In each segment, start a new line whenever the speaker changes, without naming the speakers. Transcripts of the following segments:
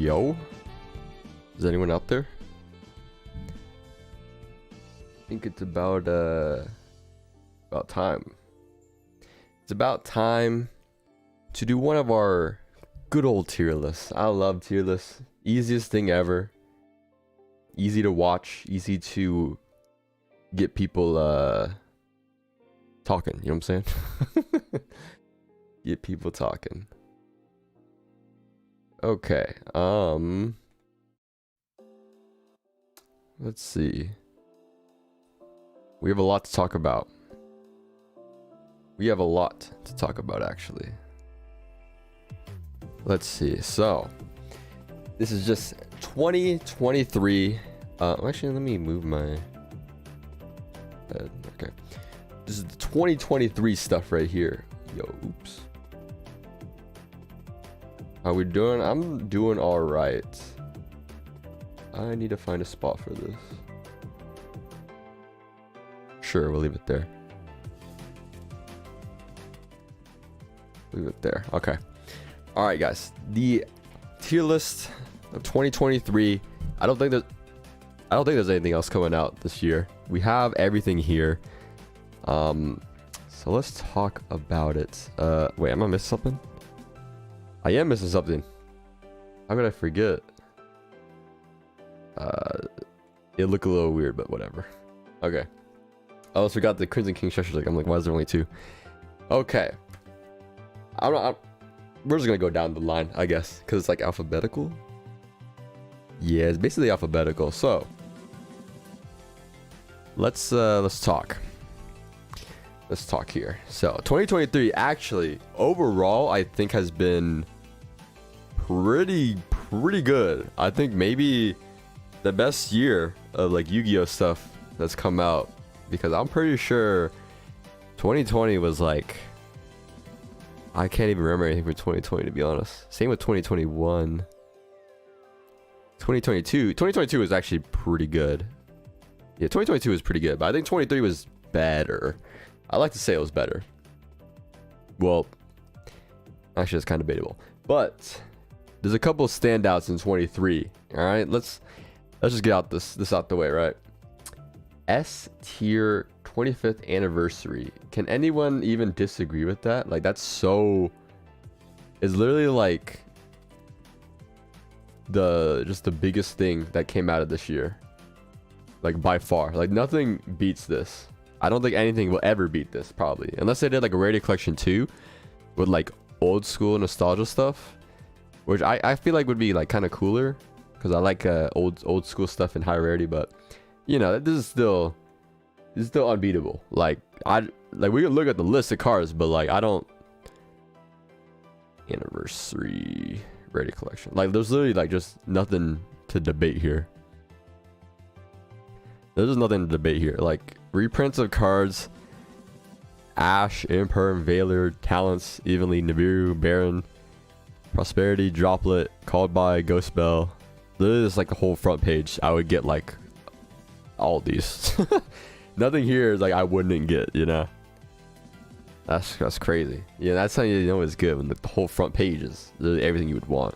Yugioh. Is anyone out there? I think it's about time. It's about time to do one of our good old tier lists. I love tier lists. Easiest thing ever. Easy to watch. Easy to get people talking. You know what I'm saying? Get people talking. Okay. Let's see. We have a lot to talk about. We have a lot to talk about, actually. Let's see. So, this is just 2023. Actually, let me move my head. Okay. This is the 2023 stuff right here. Yo, oops. How we doing? I'm doing all right. I need to find a spot for this. Sure, we'll leave it there. Leave it there. Okay. All right, guys. The tier list of 2023. I don't think there's anything else coming out this year. We have everything here. So let's talk about it. Wait, am I missing something? I am missing something. How could I forget? It looked a little weird, but whatever. Okay. I almost forgot the Crimson King structures. I'm like, why is there only 2? Okay. We're just gonna go down the line, I guess, because it's like alphabetical. Yeah, it's basically alphabetical. So let's talk. Let's talk here. So 2023 actually overall I think has been pretty good. I think maybe the best year of like Yu-Gi-Oh stuff that's come out, because I'm pretty sure 2020 was like, I can't even remember anything for 2020 to be honest. Same with 2021. 2022 was actually pretty good. Yeah, 2022 was pretty good, but I think 23 was better. I like to say it was better. Well, actually it's kind of debatable, but there's a couple of standouts in 23. All right, let's just get out this out the way, right? S tier 25th anniversary. Can anyone even disagree with that? Like, that's so, it's literally like just the biggest thing that came out of this year, like by far. Like, nothing beats this. I don't think anything will ever beat this, probably, unless they did like a rarity collection 2 with like old school nostalgia stuff, which I feel like would be like kind of cooler, because I like old school stuff in high rarity. But you know, this is still unbeatable. Like we can look at the list of cards, but like I don't anniversary rarity collection. Like, there's literally like just nothing to debate here. There's just nothing to debate here. Like, reprints of cards: Ash, Imperm, Veiler, Talents, Evenly, Nibiru, Baron, Prosperity, Droplet, Called by, Ghost Bell. Literally, just like the whole front page, I would get like all these. Nothing here is like I wouldn't get, you know. That's crazy. Yeah, that's how you know it's good, when the whole front page is literally everything you would want.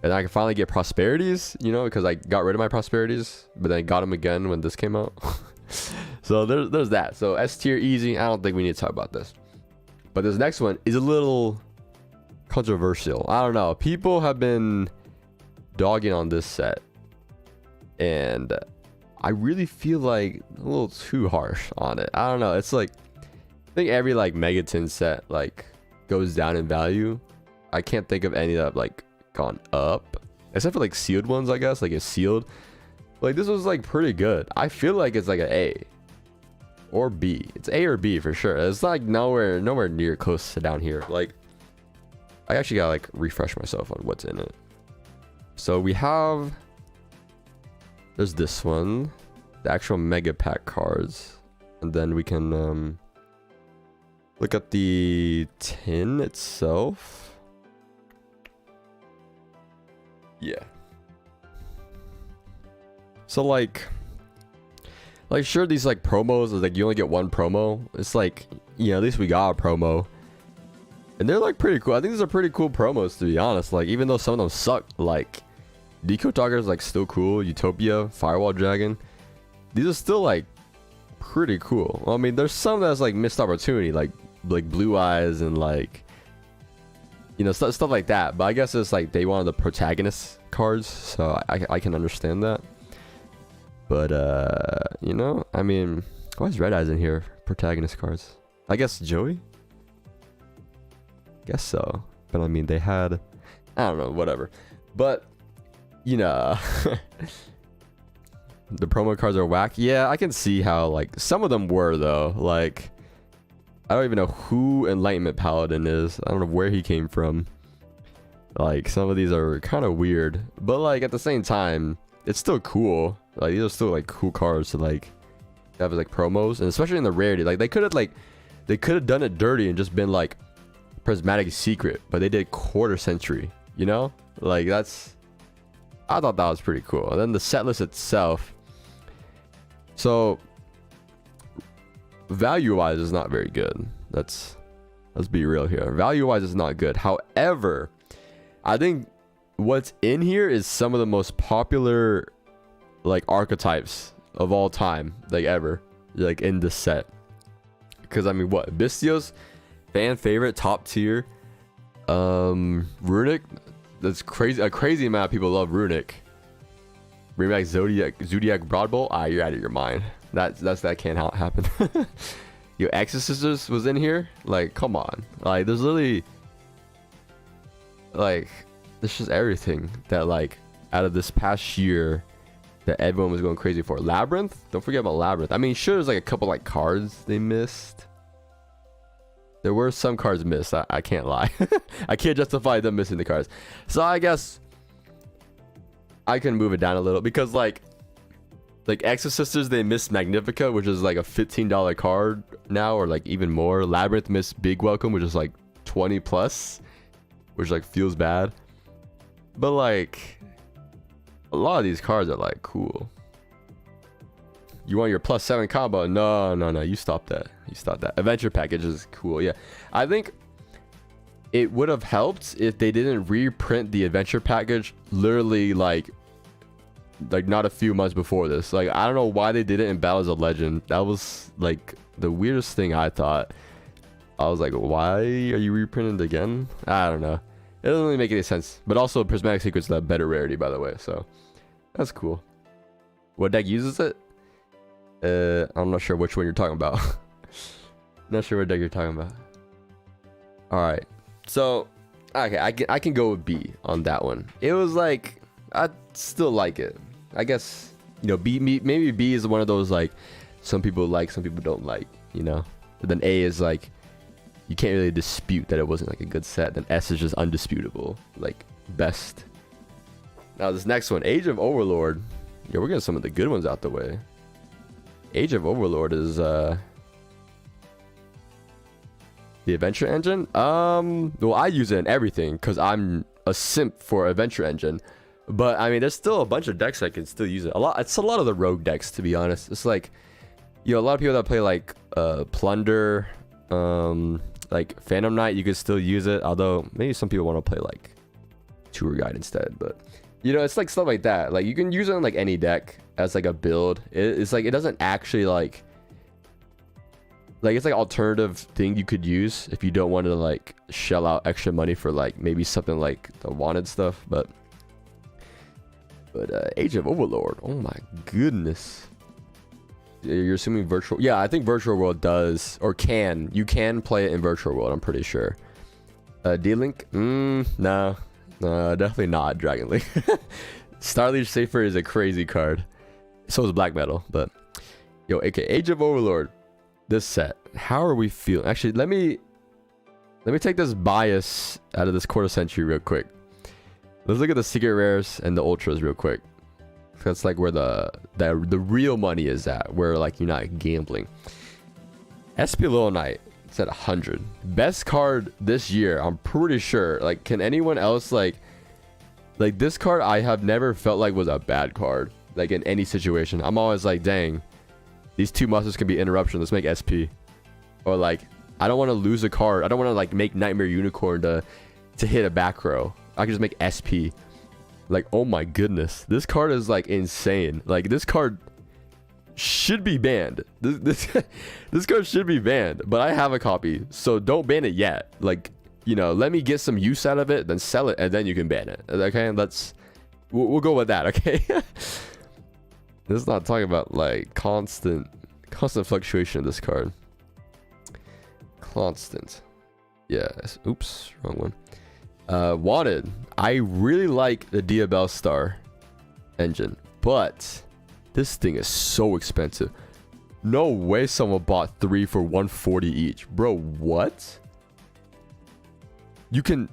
And I can finally get Prosperities, you know, because I got rid of my Prosperities, but then I got them again when this came out. So there's that. So S tier, easy. I don't think we need to talk about this. But this next one is a little controversial. I don't know. People have been dogging on this set, and I really feel like a little too harsh on it. I don't know. It's like, I think every like Megaton set like goes down in value. I can't think of any that have like gone up, except for like sealed ones, I guess. Like, it's sealed. Like, this was like pretty good. I feel like it's like an A or B. It's A or B for sure. It's like nowhere near close to down here. Like, I actually gotta like refresh myself on what's in it. So we have, there's this one, the actual mega pack cards, and then we can look at the tin itself. Yeah. So like sure, these like promos is like you only get one promo. It's like, you know, at least we got a promo. And they're like pretty cool. I think these are pretty cool promos, to be honest. Like, even though some of them suck, like Deco Talker is like still cool. Utopia, Firewall Dragon, these are still like pretty cool. Well, I mean, there's some that's like missed opportunity, like Blue Eyes and like, you know, stuff like that. But I guess it's like they wanted the protagonist cards, so I can understand that. But you know, I mean, why is Red Eyes in here? Protagonist cards. I guess Joey. Guess so. But I mean, they had, I don't know, whatever. But you know, the promo cards are whack. Yeah, I can see how like some of them were though. Like, I don't even know who Enlightenment Paladin is. I don't know where he came from. Like, some of these are kind of weird, but like at the same time, it's still cool. Like, these are still like cool cards to like have as like promos, and especially in the rarity. Like, they could have done it dirty and just been like Prismatic Secret, but they did Quarter Century. You know, like that's. I thought that was pretty cool. And then the set list itself. So value-wise is not very good. Let's be real here. Value-wise is not good. However, I think what's in here is some of the most popular like archetypes of all time, like ever, like in this set. Because I mean, what Bestios, fan favorite, top tier. Runic. That's crazy. A crazy amount of people love Runic. Remake Zodiac Broadbolt. Ah, you're out of your mind. That can't happen. Yo, Exorcisters was in here. Like, come on. Like, there's literally like, there's just everything that like out of this past year that everyone was going crazy for. Labyrinth. Don't forget about Labyrinth. I mean, sure, there's like a couple like cards they missed. There were some cards missed. I can't lie. I can't justify them missing the cards. So I guess I can move it down a little because like Exorcisters, they missed Magnifica, which is like a $15 card now, or like even more. Labyrinth missed Big Welcome, which is like 20 plus, which like feels bad. But like a lot of these cards are like cool. You want your +7 combo? No. You stop that. Adventure package is cool. Yeah, I think it would have helped if they didn't reprint the adventure package literally like not a few months before this. Like, I don't know why they did it in Battles of Legend. That was like the weirdest thing. I thought, I was like, why are you reprinted again? I don't know. It doesn't really make any sense. But also, Prismatic Secret's the better rarity, by the way. So that's cool. What deck uses it? I'm not sure which one you're talking about. Not sure what deck you're talking about. All right, so okay, I can go with B on that one. It was like, I still like it. I guess, you know, maybe B is one of those like some people like, some people don't like, you know. But then A is like, you can't really dispute that it wasn't like a good set. Then S is just undisputable, like best. Now this next one, Age of Overlord. Yeah, we're getting some of the good ones out the way. Age of Overlord is the Adventure Engine. Well, I use it in everything because I'm a simp for Adventure Engine. But I mean, there's still a bunch of decks that can still use it. It's a lot of the rogue decks, to be honest. It's like, you know, a lot of people that play like Plunder, like Phantom Knight, you could still use it. Although maybe some people want to play like Tour Guide instead. But you know, it's like stuff like that. Like, you can use it on like any deck as like a build. It's like, it doesn't actually like it's like alternative thing you could use if you don't want to like shell out extra money for like maybe something like the wanted stuff. But Age of Overlord, oh my goodness. You're assuming virtual? Yeah, I think Virtual World does, or can. You can play it in Virtual World, I'm pretty sure. D-Link? No, definitely not Dragon Link. Starliege Safer is a crazy card. So is Black Metal, but yo, okay, Age of Overlord. This set, how are we feeling? Actually, let me take this bias out of this Quarter Century real quick. Let's look at the secret rares and the ultras real quick. That's like where the real money is at, where like you're not gambling. SP Little Knight, it's at 100. Best card this year, I'm pretty sure. Like, can anyone else like this card? I have never felt like was a bad card, like in any situation. I'm always like, dang, these two monsters can be interruption. Let's make SP, or like I don't want to lose a card. I don't want to like make Nightmare Unicorn to hit a back row. I can just make SP. Like, oh my goodness, this card is like insane. Like, this card should be banned. This card should be banned, but I have a copy, so don't ban it yet. Like, you know, let me get some use out of it, then sell it, and then you can ban it. Okay, we'll go with that. Okay. This is not talking about like constant fluctuation of this card. Constant. Yes. Oops, wrong one. Wanted. I really like the Diabell Star engine, but this thing is so expensive. No way someone bought 3 for 140 each. Bro, what? You can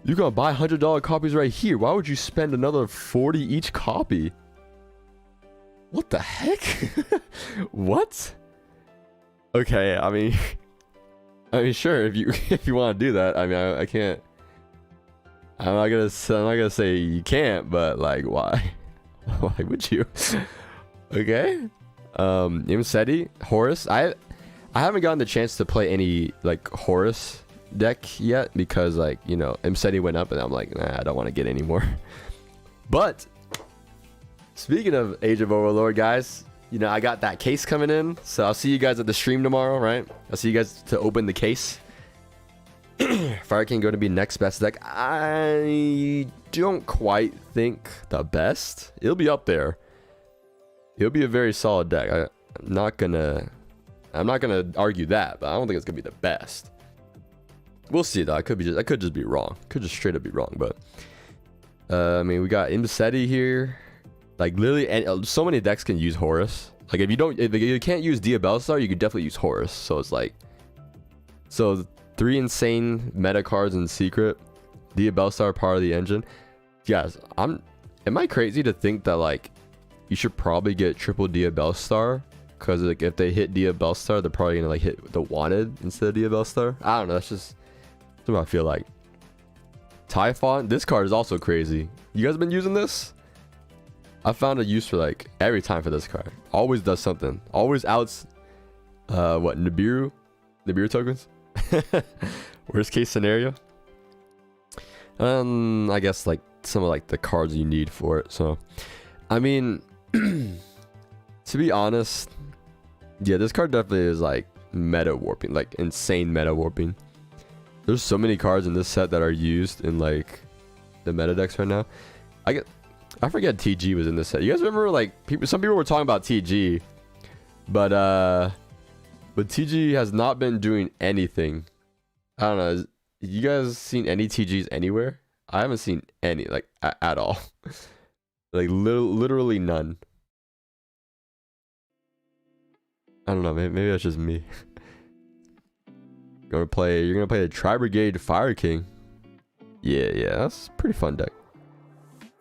buy $100 copies right here. Why would you spend another 40 each copy? What the heck? What? Okay, I mean sure, if you want to do that. I mean, I can't. I'm not gonna say you can't, but like, why? Why would you? Okay. Imseti, Horus. I haven't gotten the chance to play any like Horus deck yet because, like, you know, Imseti went up and I'm like, nah, I don't want to get any more. But speaking of Age of Overlord, guys, you know, I got that case coming in, so I'll see you guys at the stream tomorrow, right? I'll see you guys to open the case. Fire King going to be next best deck. I don't quite think the best. It'll be up there. It'll be a very solid deck. I'm not gonna argue that, but I don't think it's gonna be the best. We'll see though. I could just be wrong. Could just straight up be wrong. But I mean, we got Imseti here. Like, literally, and so many decks can use Horus. Like, if you can't use Diabell Star, you could definitely use Horus. So it's like, so 3 insane meta cards in secret. Diabell Star part of the engine. Guys, am I crazy to think that like you should probably get triple Diabell Star? Because like if they hit Diabell Star, they're probably gonna like hit the Wanted instead of Diabell Star. I don't know. That's what I feel like. Typhon. This card is also crazy. You guys been using this? I found a use for like every time for this card. Always does something. Always outs. What, Nibiru tokens? Worst case scenario. I guess like some of like the cards you need for it. So, I mean, to be honest, yeah, this card definitely is like meta warping, like insane meta warping. There's so many cards in this set that are used in like the meta decks right now. I forget TG was in this set. You guys remember like some people were talking about TG, but TG has not been doing anything. I don't know. You guys seen any TGs anywhere? I haven't seen any, like at all. Like literally none. I don't know. Maybe that's just me. You're gonna play the Tri-Brigade Fire King. Yeah, that's a pretty fun deck.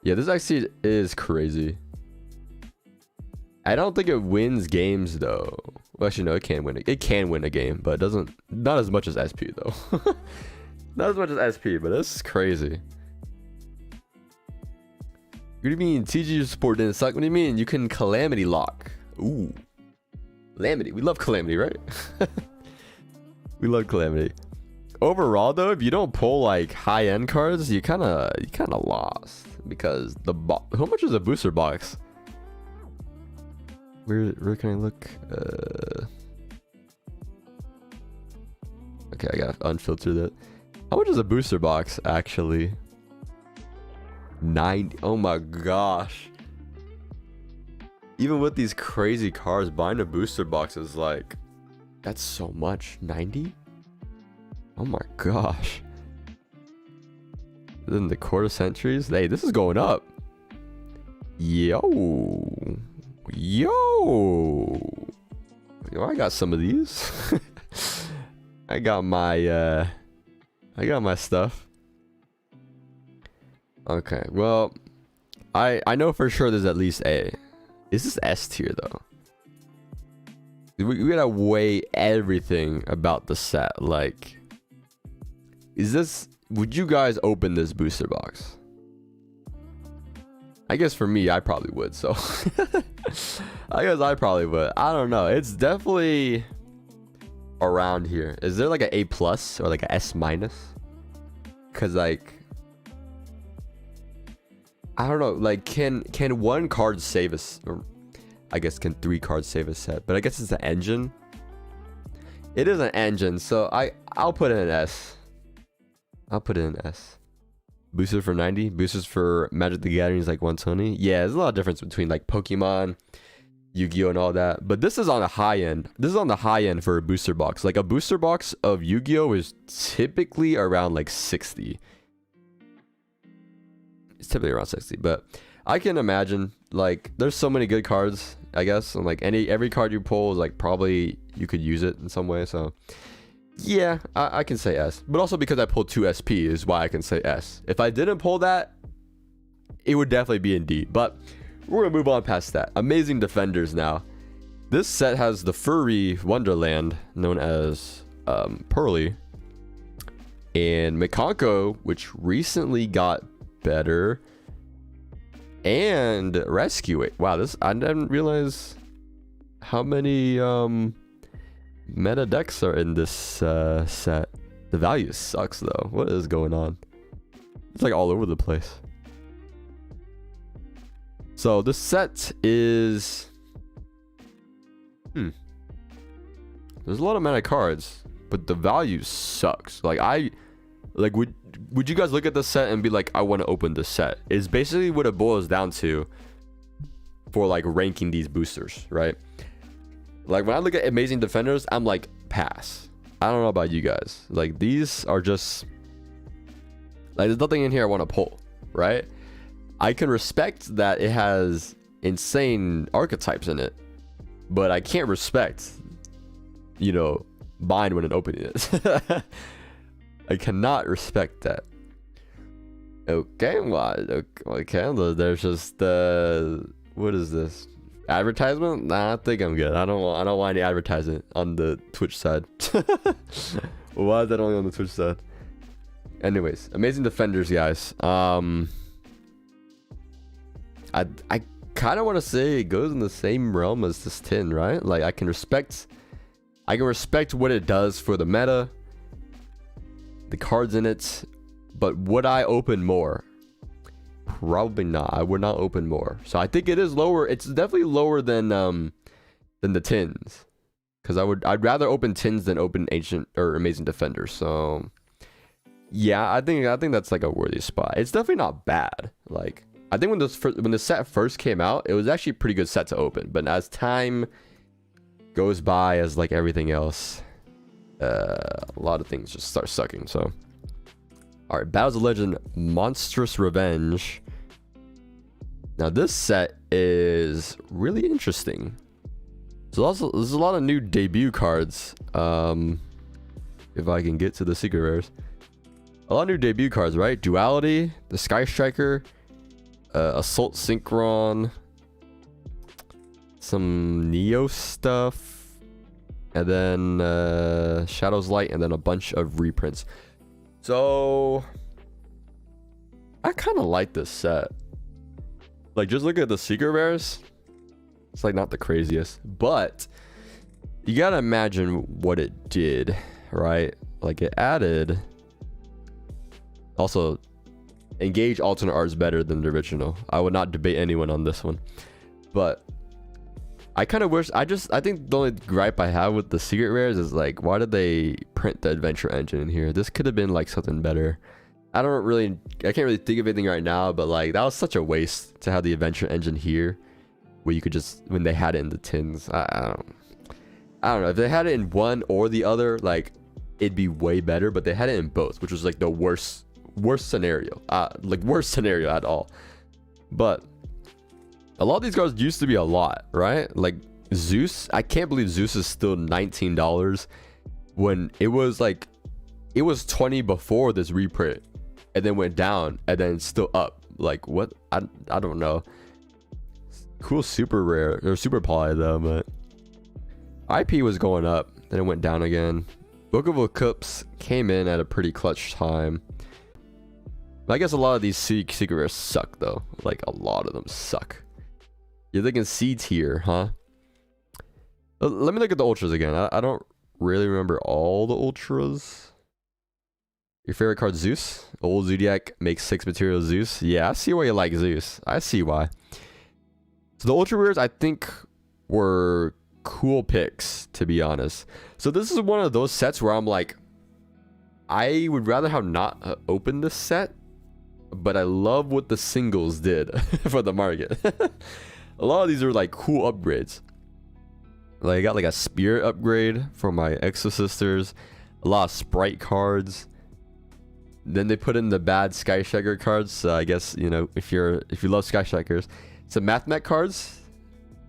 Yeah, this actually is crazy. I don't think it wins games though. Well, actually, no, it can win. It can win a game, but it doesn't. Not as much as SP though. Not as much as SP, but this is crazy. What do you mean TG support didn't suck? What do you mean you can Calamity lock? Ooh, Calamity. We love Calamity, right? We love Calamity. Overall though, if you don't pull like high-end cards, you kind of lost because how much is a booster box? Where can I look? Okay, I gotta unfilter that. How much is a booster box actually? 90. Oh my gosh. Even with these crazy cards, buying a booster box is like, that's so much. 90? Oh my gosh. Then the quarter centuries. Hey, this is going up. Yo, I got some of these. I got my stuff. Okay, well, I know for sure there's at least A. Is this S tier though? We gotta weigh everything about the set. Like, would you guys open this booster box? I guess for me, I probably would. So I guess I probably would. I don't know. It's definitely around here. Is there like an A plus or like a S minus? Cause like, I don't know. Like, can one card save us? Or I guess can 3 cards save a set? But I guess it's an engine. It is an engine, so I'll put it in an S. I'll put it in an S. Boosters for 90. Boosters for Magic the Gathering is like 120. Yeah, there's a lot of difference between like Pokemon, Yu-Gi-Oh, and all that. But this is on the high end. This is on the high end for a booster box. Like a booster box of Yu-Gi-Oh is typically around like 60. It's typically around 60, but I can imagine like there's so many good cards, I guess, and like every card you pull is like probably you could use it in some way. So yeah, I can say S, but also because I pulled 2 SP is why I can say S. If I didn't pull that, it would definitely be in D. But we're gonna move on past that. Amazing Defenders now. This set has the furry wonderland known as Pearly and Mikanko, which recently got better, and Rescue It. Wow, this I didn't realize how many meta decks are in this set. The value sucks though. What is going on? It's like all over the place. So this set is there's a lot of meta cards, but the value sucks. Like would you guys look at the set and be like, I want to open this set? It's basically what it boils down to for like ranking these boosters, right? Like when I look at Amazing Defenders, I'm like, pass. I don't know about you guys. Like these are just like, there's nothing in here I want to pull, right? I can respect that it has insane archetypes in it, but I can't respect, you know, buying when an opening is. I cannot respect that. Okay, well, okay, there's just what is this? Advertisement? Nah, I think I'm good. I don't want any advertisement on the Twitch side. Why is that only on the Twitch side? Anyways, Amazing Defenders, guys. I kind of want to say it goes in the same realm as this tin, right? Like I can respect what it does for the meta, the cards in it, but would I open more? Probably not. I would not open more. So I think it is lower. It's definitely lower than the tins, because I'd rather open tins than open Ancient or Amazing Defenders. So yeah, I think that's like a worthy spot. It's definitely not bad. Like I think when the set first came out, it was actually a pretty good set to open. But as time goes by, as like everything else, a lot of things just start sucking. So all right, Battles of Legend Monstrous Revenge. Now this set is really interesting. So there's a lot of new debut cards. If I can get to the secret rares, a lot of new debut cards, right? Duality, the Sky Striker, Assault Synchron, some Neo stuff, and then Shadow's Light, and then a bunch of reprints. So I kind of like this set. Like just look at the secret rares, it's like not the craziest, but you gotta imagine what it did, right? Like it added, also Engage alternate art is better than the original. I would not debate anyone on this one, but I kind of wish, I think the only gripe I have with the secret rares is like, why did they print the adventure engine in here? This could have been like something better. I can't really think of anything right now, but like that was such a waste to have the adventure engine here, where you could just, when they had it in the tins. I don't know if they had it in one or the other, like it'd be way better, but they had it in both, which was like the worst scenario, like worst scenario at all. But a lot of these cards used to be a lot, right? Like Zeus, I can't believe Zeus is still $19 when it was like, it was 20 before this reprint, and then went down, and then it's still up. Like what? I don't know. Cool super rare or super poly though, but IP was going up, then it went down again. Book of Eclipse came in at a pretty clutch time. But I guess a lot of these secret rares suck though. Like a lot of them suck. You're thinking C tier, huh? Let me look at the ultras again. I don't really remember all the ultras. Your favorite card, Zeus? Old Zodiac makes 6 material Zeus. Yeah, I see why you like Zeus. I see why. So the ultra rares, I think, were cool picks, to be honest. So this is one of those sets where I'm like, I would rather have not opened this set, but I love what the singles did for the market. A lot of these are like cool upgrades. Like I got like a spirit upgrade for my Exo Sisters, a lot of sprite cards. Then they put in the bad Sky Striker cards. So I guess, you know, if you love Sky Strikers, some Mathmech cards.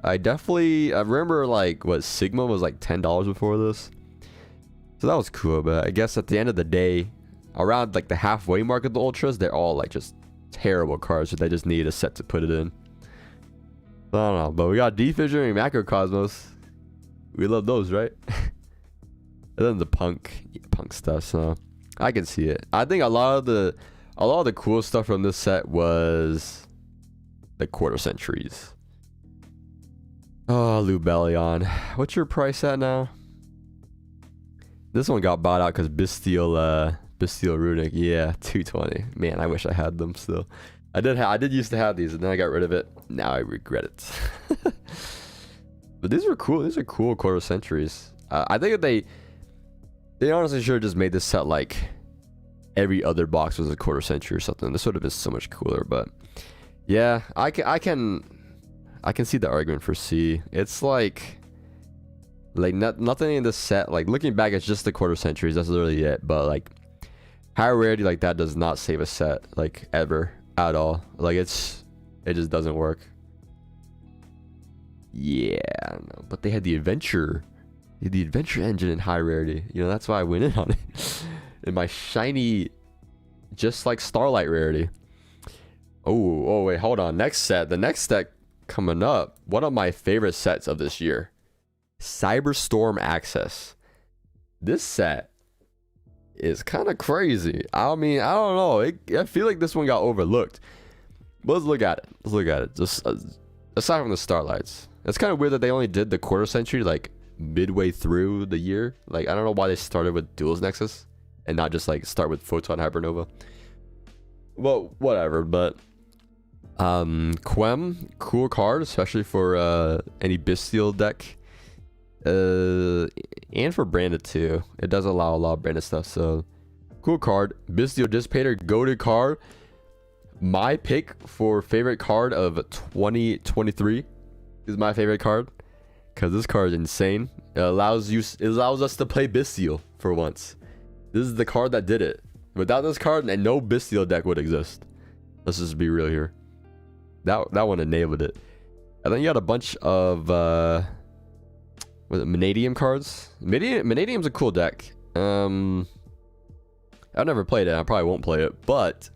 I remember like what Sigma was like $10 before this. So that was cool, but I guess at the end of the day, around like the halfway mark of the ultras, they're all like just terrible cards, so they just need a set to put it in. I don't know, but we got Defission and Macrocosmos. We love those, right? And then the punk stuff, so I can see it. I think a lot of the cool stuff from this set was the quarter centuries. Oh, Lubellion. What's your price at now? This one got bought out because Bestial Runic. Yeah, 220. Man, I wish I had them still. I did used to have these, and then I got rid of it. Now I regret it. But these are cool. These are cool quarter centuries. I think that they honestly should have just made this set like every other box was a quarter century or something. This would have been so much cooler. But yeah, I can see the argument for C. It's like nothing in this set. Like looking back, it's just the quarter centuries. That's literally it. But like high rarity like that does not save a set like ever at all. Like it just doesn't work. Yeah, I don't know. But they had the adventure engine in high rarity. You know, that's why I went in on it. In my shiny, just like Starlight rarity. Oh wait, hold on. Next set. The next set coming up. One of my favorite sets of this year. Cyberstorm Access. This set is kind of crazy. I mean, I don't know. I feel like this one got overlooked. But let's look at it. Just aside from the Starlights. It's kind of weird that they only did the quarter century like midway through the year. Like, I don't know why they started with Duel's Nexus and not just like start with Photon Hypernova. Well, whatever. But Quem, cool card, especially for any Bestial deck. And for branded too. It does allow a lot of branded stuff, so cool card. Bestial Dissipator, goated card. My pick for favorite card of 2023 is my favorite card because this card is insane. It allows us to play Bestial for once. This is the card that did it. Without this card, and no Bestial deck would exist. Let's just be real here. That one enabled it. And then you got a bunch of Vanadium cards. Vanadium's a cool deck. I've never played it. I probably won't play it, but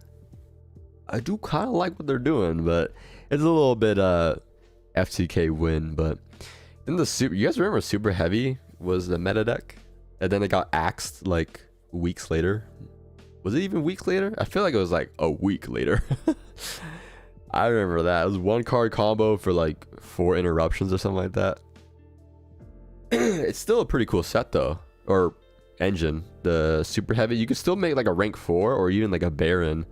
I do kind of like what they're doing. But it's a little bit FTK win. But then you guys remember Super Heavy was the meta deck, and then it got axed like weeks later. Was it even weeks later? I feel like it was like a week later. I remember that. It was one card combo for like 4 interruptions or something like that. It's still a pretty cool set though, or engine. The Super Heavy, you can still make like a rank 4 or even like a Baron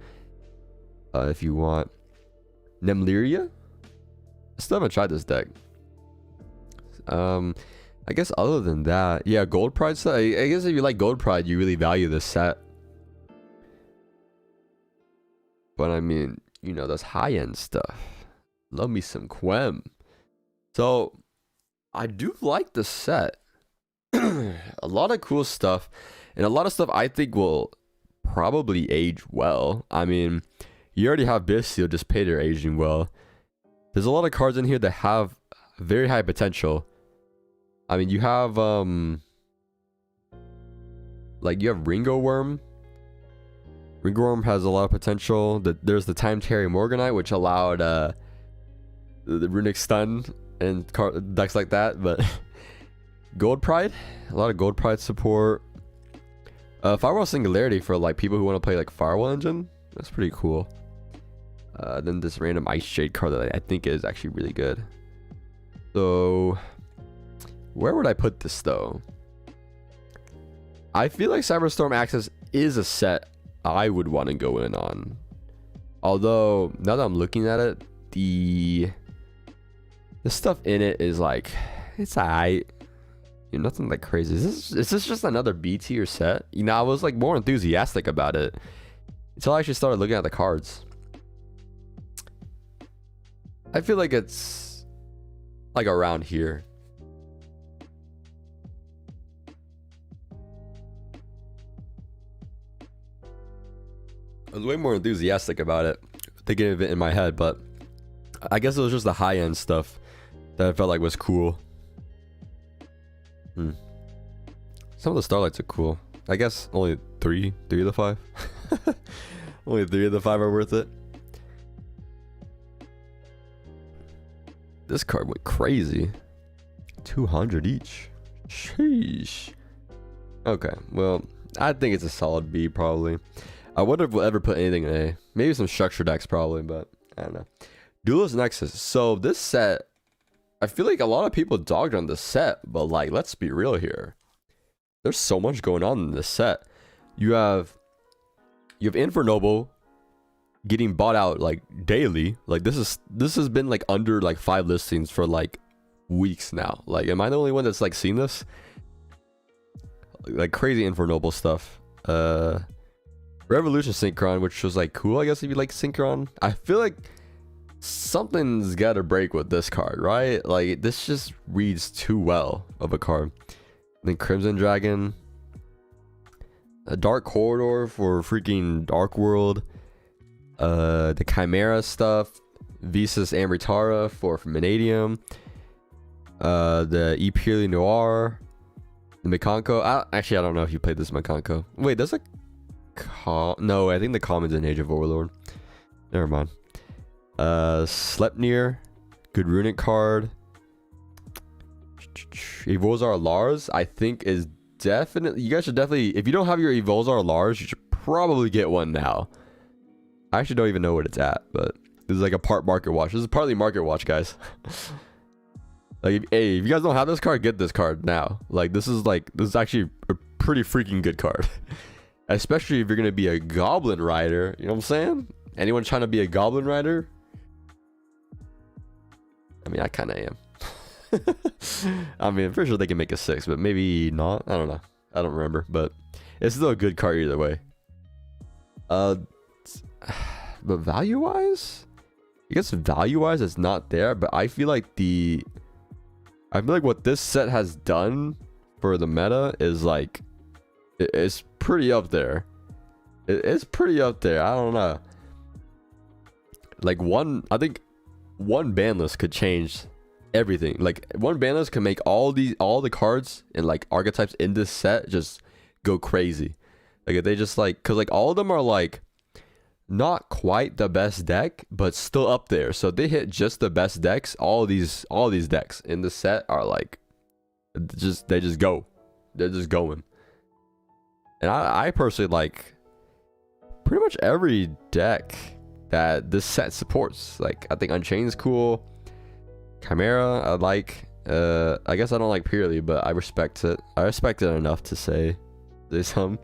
if you want. Nemliria, I still haven't tried this deck. I guess other than that, yeah, Gold Pride set. I guess if you like Gold Pride, you really value this set. But I mean, you know, that's high-end stuff. Love me some Quem. So I do like the set. A lot of cool stuff, and a lot of stuff I think will probably age well. I mean, you already have Bestial Dissipator aging well. There's a lot of cards in here that have very high potential. I mean, you have like you have Ringo Worm. Ringo Worm has a lot of potential. There's the Time Terry Morganite, which allowed the Runic Stun and decks like that. But Gold Pride, a lot of Gold Pride support. Firewall Singularity for like people who want to play like Firewall Engine. That's pretty cool. Then this random Ice Shade card that I think is actually really good. So where would I put this though? I feel like Cyberstorm Access is a set I would want to go in on. Although, now that I'm looking at it, the stuff in it is like, it's alright. You know, nothing like crazy. Is this just another B tier set? You know, I was like more enthusiastic about it until I actually started looking at the cards. I feel like it's like around here. I was way more enthusiastic about it, thinking of it in my head, but I guess it was just the high end stuff that I felt like was cool. Some of the starlights are cool. I guess only three of the 5. Only 3 of the 5 are worth it. This card went crazy. 200 each. Sheesh. Okay, well, I think it's a solid B probably. I wonder if we'll ever put anything in A. Maybe some structure decks probably, but I don't know. Duelist Nexus. So this set, I feel like a lot of people dogged on this set, but like, let's be real here. There's so much going on in this set. You have Infernoble getting bought out like daily. Like this has been like under like 5 listings for like weeks now. Like, am I the only one that's like seen this? Like crazy Infernoble stuff. Revolution Synchron, which was like cool, I guess, if you like Synchron. I feel like something's gotta break with this card, right? Like this just reads too well of a card. And then Crimson Dragon, a Dark Corridor for freaking Dark World, the Chimera stuff, Visas Amritara for Vanadium, the Epirly Noir, the Mekonko. Actually, I don't know if you played this Mekonko. Wait, there's a no, I think the common's in Age of Overlord. Never mind. Sleipnir, good runic card. Evolzar Lars, I think is definitely, you guys should definitely, if you don't have your Evolzar Lars, you should probably get one now. I actually don't even know what it's at, but this is like a part market watch. This is partly market watch, guys. Like, hey, if you guys don't have this card, get this card now. Like, this is actually a pretty freaking good card. Especially if you're gonna be a Goblin Rider, you know what I'm saying? Anyone trying to be a Goblin Rider? I mean, I kind of am. I mean, I'm pretty sure they can make a 6, but maybe not. I don't know. I don't remember, but it's still a good card either way. But value-wise, I guess value-wise it's not there, but I feel like what this set has done for the meta is like, it's pretty up there. It's pretty up there. I don't know. Like I think one ban list could change everything. Like one ban list can make all the cards and like archetypes in this set just go crazy. Like if they just like, cause like all of them are like not quite the best deck, but still up there. So if they hit just the best decks, all these decks in the set are like they just go. They're just going. And I personally like pretty much every deck that this set supports. Like I think Unchained's cool. Chimera I like. I guess I don't like purely, but I respect it. I respect it enough to say there's some.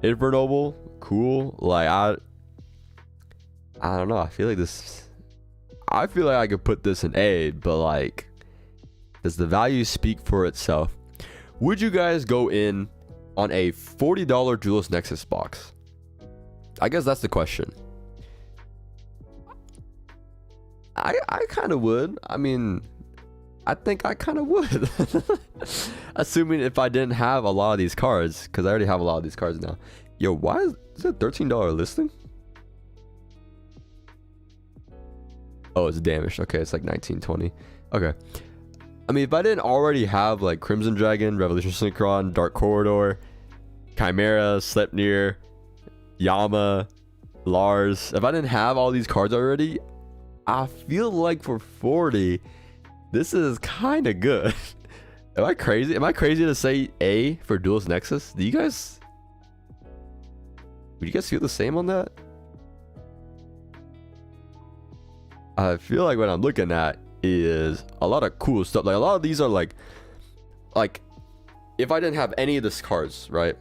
Infernoble, cool. Like I don't know. I feel like I could put this in A, but like, does the value speak for itself? Would you guys go in on a $40 Duelist Nexus box? I guess that's the question. I kind of would. I mean, I think I kind of would. Assuming if I didn't have a lot of these cards, because I already have a lot of these cards now. Yo, why is it $13 listing? Oh, it's damaged. Okay, it's like 1920. Okay. I mean, if I didn't already have like Crimson Dragon, Revolution Synchron, Dark Corridor, Chimera, Sleipnir, Yama, Lars, if I didn't have all these cards already, I feel like for 40, this is kind of good. Am I crazy? Am I crazy to say A for Duelist Nexus? Would you guys feel the same on that? I feel like what I'm looking at is a lot of cool stuff. Like a lot of these are like if I didn't have any of these cards, right?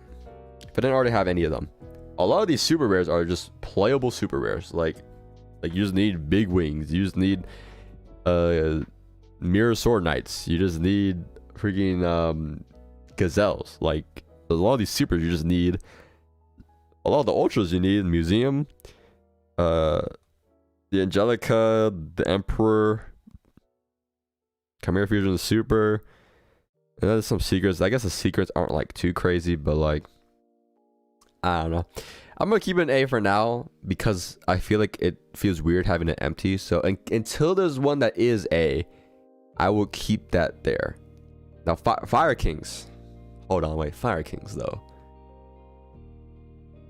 if I didn't already have any of them. A lot of these super rares are just playable super rares. Like you just need big wings. You just need mirror sword knights. You just need freaking gazelles. Like a lot of these supers you just need. A lot of the ultras you need museum. The Angelica, the Emperor, Chimera Fusion Super. And there's some secrets. I guess the secrets aren't like too crazy, but like I don't know. I'm gonna keep it an A for now because I feel like it feels weird having it empty. So until there's one that is A, I will keep that there. Now Fire Kings. Hold on, wait. Fire Kings though.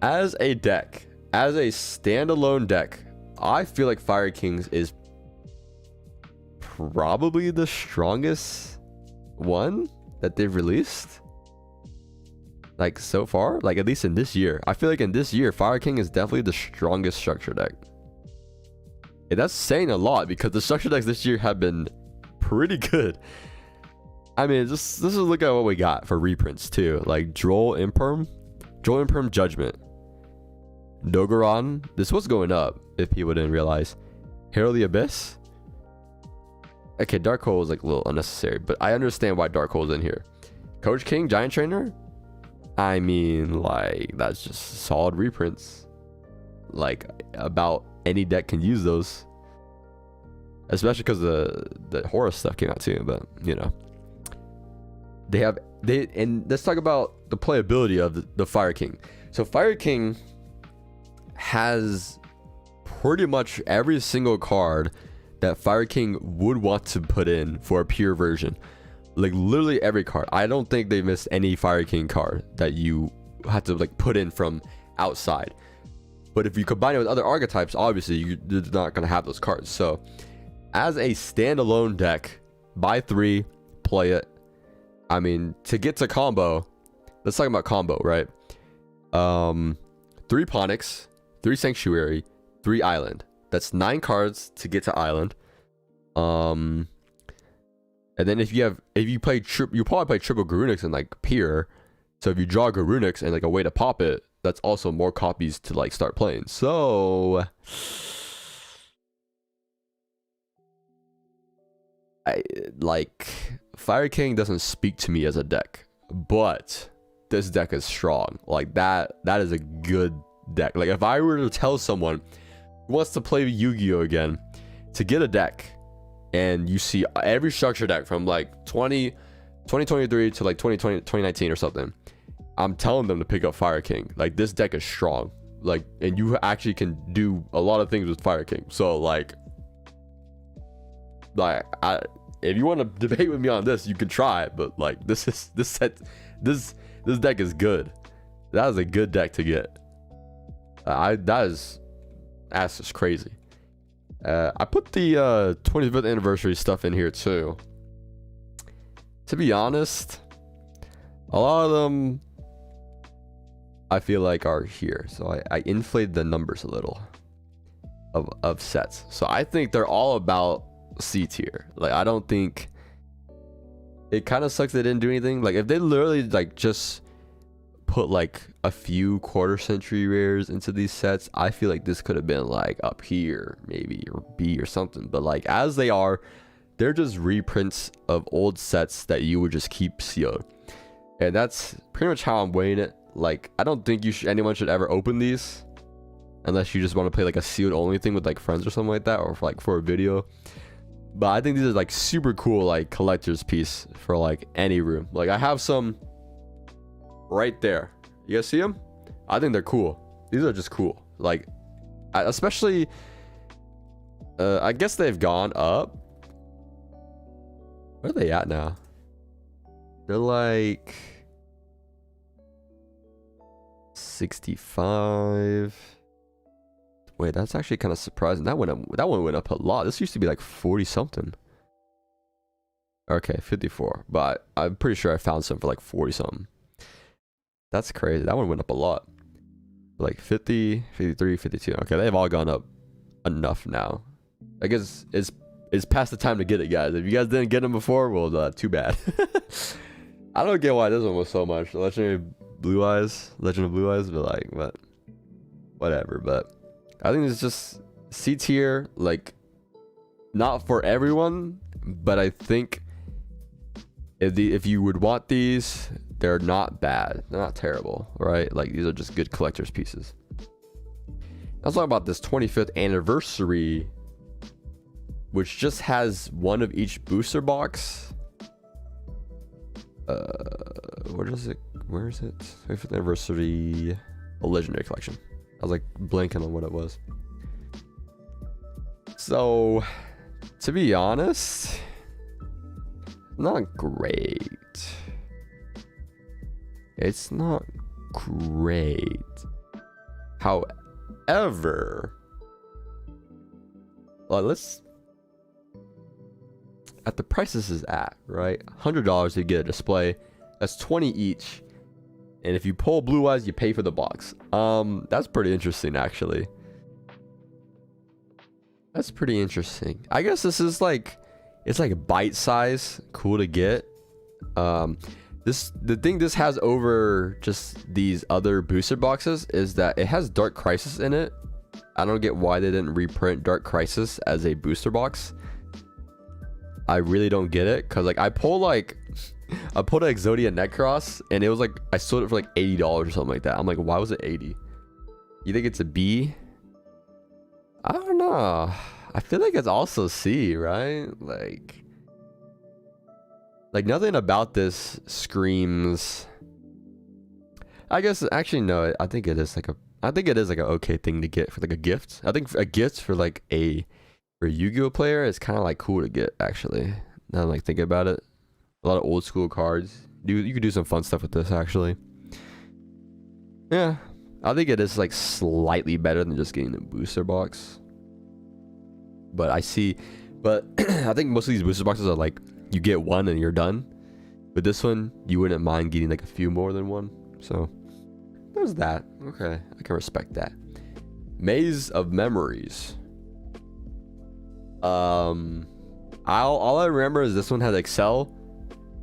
As a deck, as a standalone deck, I feel like Fire Kings is probably the strongest one that they've released. Like so far, like at least in this year. I feel like in this year, Fire King is definitely the strongest structure deck. And that's saying a lot because the structure decks this year have been pretty good. I mean, just look at what we got for reprints too. Like Droll Imperm Judgment. Dogoran. This was going up if people didn't realize. Herald the Abyss. Okay, Dark Hole was like a little unnecessary, but I understand why Dark Hole's in here. Coach King, Giant Trainer. I mean, like, that's just solid reprints. Like, about any deck can use those. Especially because the Horus stuff came out too, but, you know. And let's talk about the playability of the Fire King. So, Fire King has pretty much every single card that Fire King would want to put in for a pure version. Like literally every card. I don't think they missed any Fire King card that you had to like put in from outside. But if you combine it with other archetypes, obviously you're not going to have those cards. So as a standalone deck, buy 3, play it. I mean, to get to combo, let's talk about combo, right? 3 Ponix, 3 Sanctuary, 3 Island. That's 9 cards to get to Island. And then if you play you probably play triple Garunix and like Pier. So if you draw Garunix and like a way to pop it, that's also more copies to like start playing. So Fire King doesn't speak to me as a deck, but this deck is strong. Like that is a good deck. Like if I were to tell someone who wants to play Yu-Gi-Oh again to get a deck, and you see every structure deck from like 2023 to like 2019 or something, I'm telling them to pick up Fire King. Like this deck is strong. Like, and you actually can do a lot of things with Fire King. So like if you want to debate with me on this, you can try it, but like this deck is good. That is a good deck to get. That's just crazy. I put the 25th anniversary stuff in here too. To be honest, a lot of them I feel like are here. So I inflated the numbers a little of sets. So I think they're all about C tier. Like I don't think it kind of sucks they didn't do anything. Like if they literally like just put like a few quarter century rares into these sets, I feel like this could have been like up here maybe, or B or something. But like as they are, they're just reprints of old sets that you would just keep sealed, and that's pretty much how I'm weighing it. Like I don't think anyone should ever open these unless you just want to play like a sealed only thing with like friends or something like that, or for a video. But I think these are like super cool like collector's piece for like any room. Like I have some right there. You guys see them? I think they're cool. These are just cool. Like especially I guess they've gone up. Where are they at now? They're like 65. Wait, that's actually kind of surprising. That one went up a lot. This used to be like 40 something. Okay, 54. But I'm pretty sure I found some for like 40 something. That's crazy. That one went up a lot. Like 50, 53, 52. Okay, they've all gone up enough now. I guess it's past the time to get it, guys. If you guys didn't get them before, well, too bad. I don't get why this one was so much. Legendary Blue Eyes, Legend of Blue Eyes, but like, but whatever. But I think it's just C tier, like not for everyone, but I think if you would want these, they're not bad, they're not terrible, right? Like these are just good collector's pieces. Let's talk about this 25th anniversary, which just has one of each booster box. What is it? Where is it? 25th anniversary, a legendary collection. I was like blanking on what it was. So, to be honest, not great. It's not great. However, well, let's, at the price this is at, right? $100 you get a display. That's 20 each. And if you pull Blue Eyes, you pay for the box. That's pretty interesting, actually. That's pretty interesting. I guess this is like, it's like bite size, cool to get. The thing this has over just these other booster boxes is that it has Dark Crisis in it. I don't get why they didn't reprint Dark Crisis as a booster box. I really don't get it, because like I pulled an Exodia Necross and it was like, I sold it for like $80 or something like that. I'm like, why was it 80? You think it's a B? I don't know. I feel like it's also C, right? Like nothing about this screams. I guess actually no. I think it is like an okay thing to get for like a gift. I think a gift for like for a Yu-Gi-Oh player is kind of like cool to get, actually. Now I'm like thinking about it. A lot of old school cards. You could do some fun stuff with this, actually. Yeah, I think it is like slightly better than just getting a booster box. But I think most of these booster boxes are like, you get one and you're done. But this one, you wouldn't mind getting like a few more than one. So there's that. Okay, I can respect that. Maze of Memories. All I remember is this one had Excel,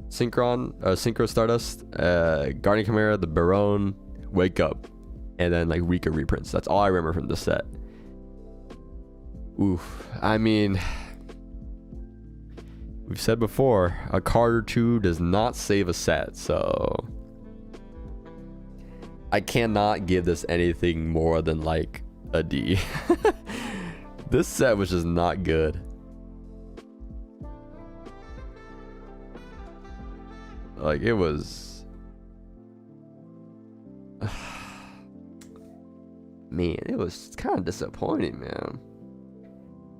Synchro Stardust, Guardian Chimera, the Baron, Wake Up, and then like Rika reprints. That's all I remember from the set. Oof. I mean, we've said before, a card or two does not save a set, so I cannot give this anything more than like a D. This set was just not good. Like it was, man, it was kind of disappointing, man.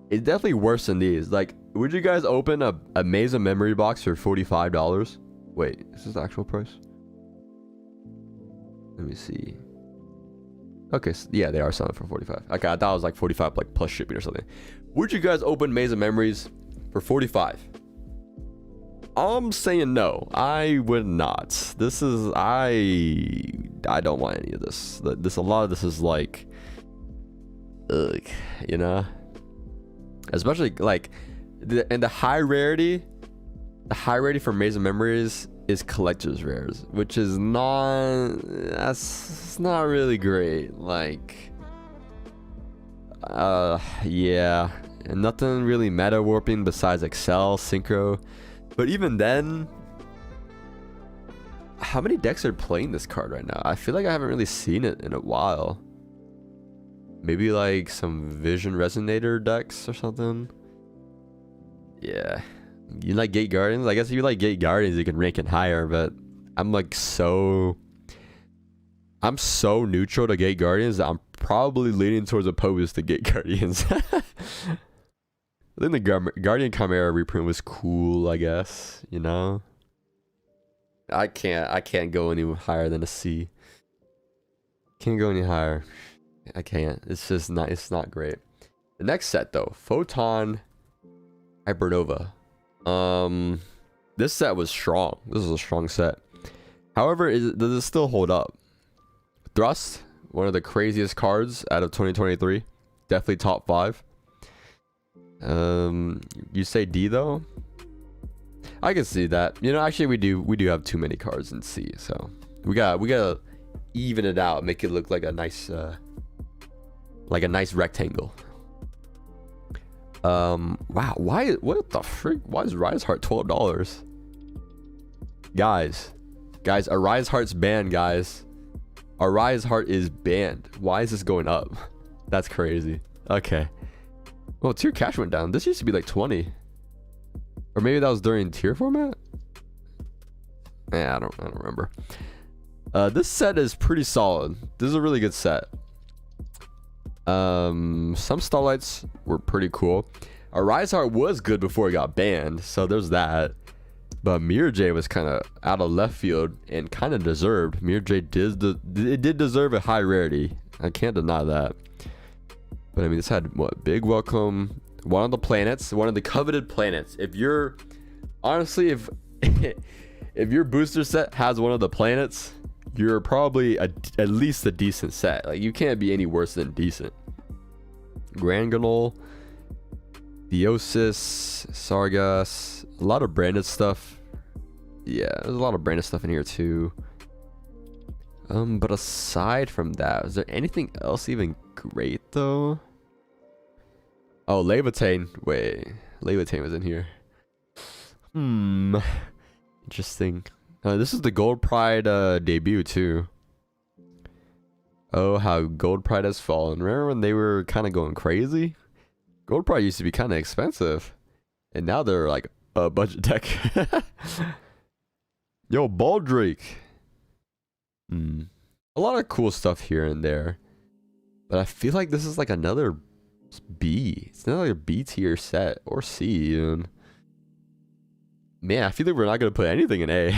It's definitely worse than these. Like, would you guys open a Maze of Memory box for $45? Wait, is this the actual price? Let me see. Okay, so yeah, they are selling for 45. Okay, I thought it was like 45 like plus shipping or something. Would you guys open Maze of Memories for 45? I'm saying no. I would not. This is I don't want any of this. A lot of this is like, ugh, you know. Especially like the high rarity for Maze of Memories is collector's rares, which is it's not really great. Like yeah, and nothing really meta warping besides Excel, Synchro. But even then, how many decks are playing this card right now? I feel like I haven't really seen it in a while. Maybe like some Vision Resonator decks or something. Yeah. You like Gate Guardians? I guess if you like Gate Guardians, you can rank it higher, but I'm so neutral to Gate Guardians that I'm probably leaning towards opposed to Gate Guardians. I think the Guardian Chimera reprint was cool, I guess, you know? I can't go any higher than a C. Can't go any higher. I can't. It's just not, it's not great. The next set though, Photon Hypernova. This set was strong. This is a strong set. However, does it still hold up? Thrust, one of the craziest cards out of 2023. Definitely top 5. You say D though? I can see that. You know, actually we do have too many cards in C, so We gotta even it out, make it look like a nice rectangle. Wow, what the frick? Why is Rise Heart $12? Guys, a Rise Heart's banned, guys. A Rise Heart is banned. Why is this going up? That's crazy. Okay. Well, tier cash went down. This used to be like 20. Or maybe that was during tier format? Yeah, I don't remember. This set is pretty solid. This is a really good set. Some Starlights were pretty cool. Our Rise Heart was good before it got banned, so there's that. But Mirror J was kind of out of left field and kind of deserved. Mirror J did deserve a high rarity. I can't deny that. But I mean, this had what? Big welcome. One of the planets, one of the coveted planets. If you're honestly, if your booster set has one of the planets, you're probably at least a decent set. Like, you can't be any worse than decent. Granganol, Theosis, Sargas, a lot of branded stuff. Yeah, there's a lot of branded stuff in here too. But aside from that, is there anything else even great though? Oh, Levitain. Wait, Levitain was in here. Interesting. This is the Gold Pride debut too. Oh, how Gold Pride has fallen. Remember when they were kind of going crazy? Gold Pride used to be kind of expensive, and now they're like a budget deck. Yo, Baldrake. A lot of cool stuff here and there, but I feel like this is like another B. It's another B tier set, or C even. Man, I feel like we're not gonna put anything in A.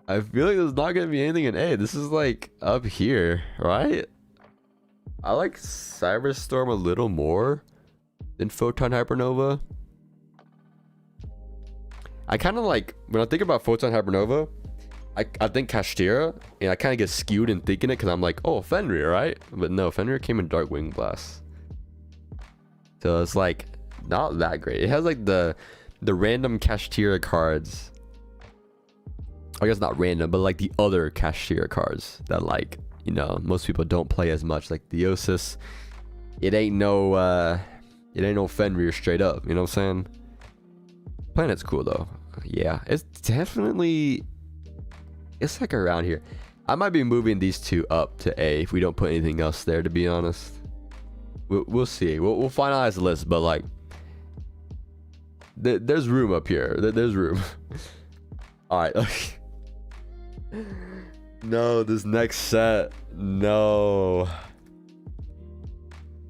I feel like there's not gonna be anything in A. This is like up here, right? I like Cyberstorm a little more than Photon Hypernova. I kind of like, when I think about Photon Hypernova, I think Kashtira, and I kind of get skewed in thinking it because I'm like, oh, Fenrir, right? But no, Fenrir came in Dark Wing Blast. So it's like not that great. It has like the random Kashtira cards. I guess not random, but like the other Kashtira cards that, like, you know, most people don't play as much, like Theosis. It ain't no Fenrir straight up, you know what I'm saying? Planet's cool though. Yeah, it's definitely, it's like around here. I might be moving these two up to A if we don't put anything else there, to be honest. We'll see. We'll finalize the list, but like, there's room up here. There's room. All right. No, this next set. No.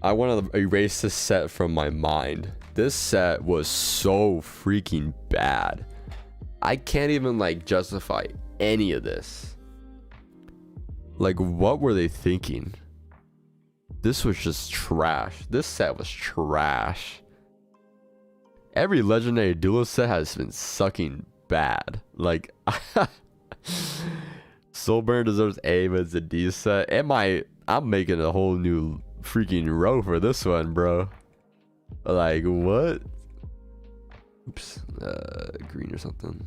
I want to erase this set from my mind. This set was so freaking bad. I can't even like justify any of this. Like, what were they thinking? This was just trash. This set was trash. Every legendary duelist set has been sucking bad. Like, Soulburn deserves A, but it's a D set. I'm making a whole new freaking row for this one, bro. Like, what? Oops. Green or something.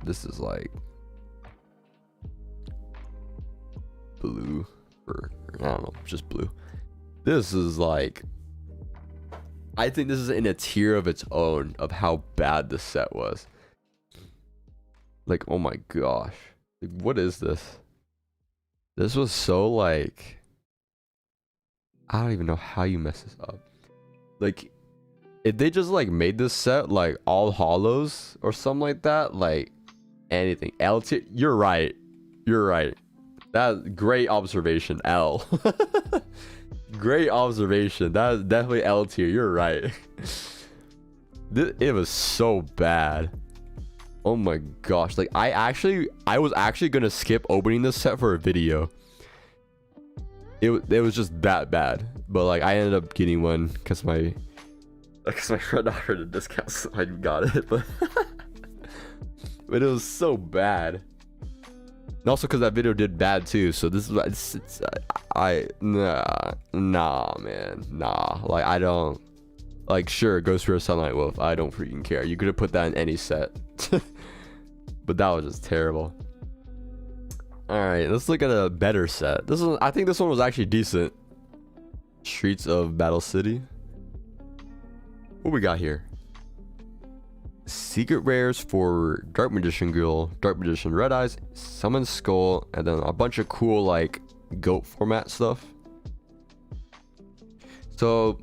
This is like blue, or I don't know, just blue. This is like, I think this is in a tier of its own of how bad this set was. Like, oh my gosh, like, what is this? This was so like, I don't even know how you mess this up. Like, if they just like made this set like all hollows or something like that, like anything L tier, you're right. That great observation, L. Great observation. That is definitely L tier. You're right. It was so bad. Oh my gosh. Like, I was actually gonna skip opening this set for a video. It was just that bad. But like, I ended up getting one because my friend offered a discount, so I got it. But but it was so bad. And also because that video did bad too. So this is nah man, nah. Like, I don't Like, sure, Ghost River Sunlight Wolf. I don't freaking care. You could have put that in any set. But that was just terrible. Alright, let's look at a better set. This one, I think this one was actually decent. Streets of Battle City. What we got here? Secret rares for Dark Magician Girl, Dark Magician Red Eyes, Summon Skull, and then a bunch of cool like goat format stuff. So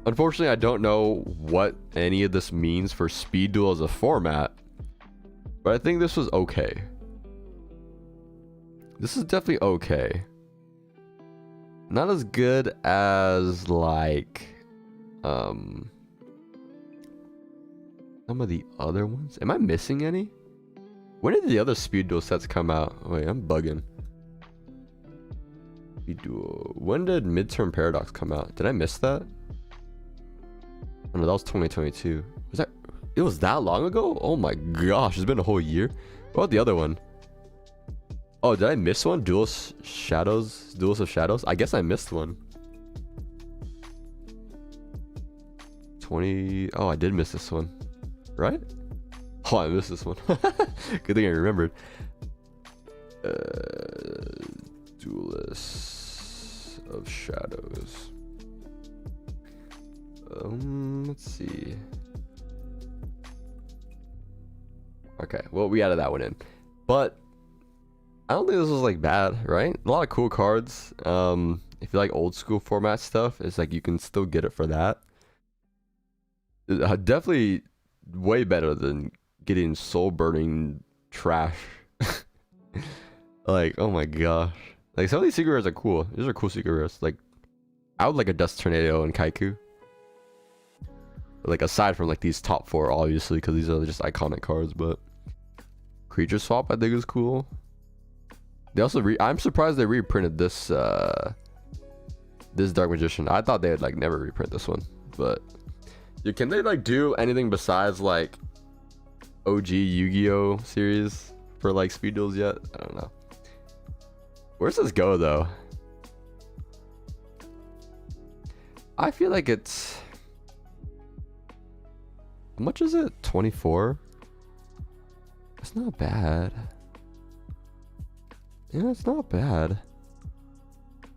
unfortunately, I don't know what any of this means for Speed Duel as a format, but I think this was okay. This is definitely okay. Not as good as like some of the other ones. Am I missing any? When did the other Speed Duel sets come out? Wait, I'm bugging. Speed Duel. When did Midterm Paradox come out? Did I miss that? Oh no, that was 2022. Was that? It was that long ago? Oh my gosh, it's been a whole year. What about the other one? Oh, did I miss one? Duelist Shadows? Duelist of Shadows? I guess I missed one. 20. Oh, I did miss this one. Right? Oh, I missed this one. Good thing I remembered. Duelist of Shadows. Let's see. Okay, well, we added that one in. But I don't think this was like bad, right? A lot of cool cards. If you like old school format stuff, it's like you can still get it for that. Definitely way better than getting soul burning trash. Like, oh my gosh. Like, some of these secret rares are cool. These are cool secret rares. Like, I would like a Dust Tornado and Kaiku. Like, aside from like these top four, obviously, because these are just iconic cards. But Creature Swap, I think, is cool. They also I'm surprised they reprinted this this Dark Magician. I thought they would like never reprint this one, but can they like do anything besides like OG Yu-Gi-Oh series for like Speed Duels yet? I don't know. Where's this go though? I feel like it's, how much is it? 24? It's not bad. Yeah, it's not bad.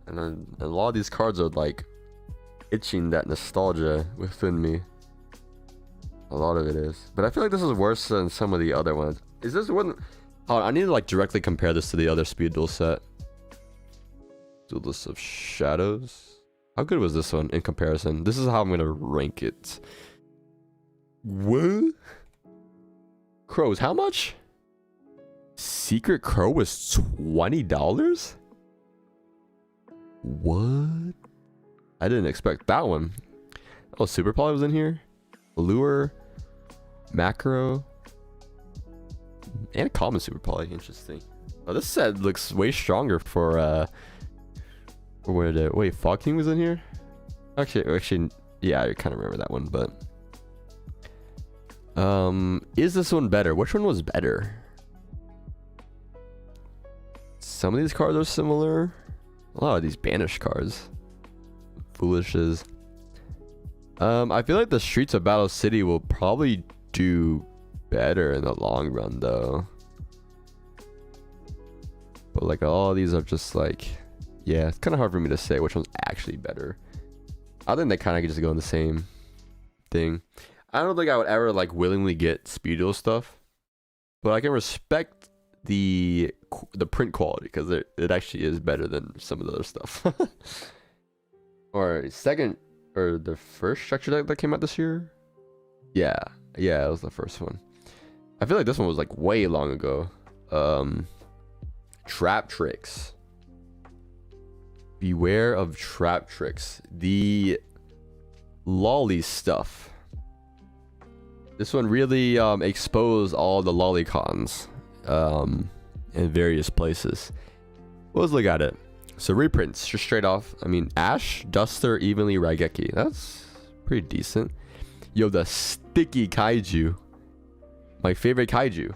And then a lot of these cards are like itching that nostalgia within me. A lot of it is. But I feel like this is worse than some of the other ones. Is this one? Oh, I need to like directly compare this to the other Speed Duel set. Duelist of Shadows. How good was this one in comparison? This is how I'm going to rank it. What? Crows, how much? Secret Crow was $20? What? I didn't expect that one. Oh, Super Poly was in here. Lure, Macro, and a common Super Poly. Interesting. Oh, this set looks way stronger for where did wait, Fog King was in here? Actually, yeah, I kind of remember that one, but is this one better? Which one was better? Some of these cards are similar. A lot of these banished cards. Foolishes. I feel like the Streets of Battle City will probably do better in the long run though. But like all of these are just like, yeah, it's kind of hard for me to say which one's actually better. I think they kind of just go in the same thing. I don't think I would ever like willingly get Speed Duel stuff, but I can respect the print quality because it actually is better than some of the other stuff. Or second, or the first structure deck that came out this year. Yeah, it was the first one. I feel like this one was like way long ago. Trap Tricks. Beware of Trap Tricks. The lolly stuff. This one really exposed all the lolicons in various places. Let's look at it. So reprints, just straight off. I mean, Ash, Duster, Evenly, Raigeki. That's pretty decent. Yo, the Sticky Kaiju. My favorite Kaiju.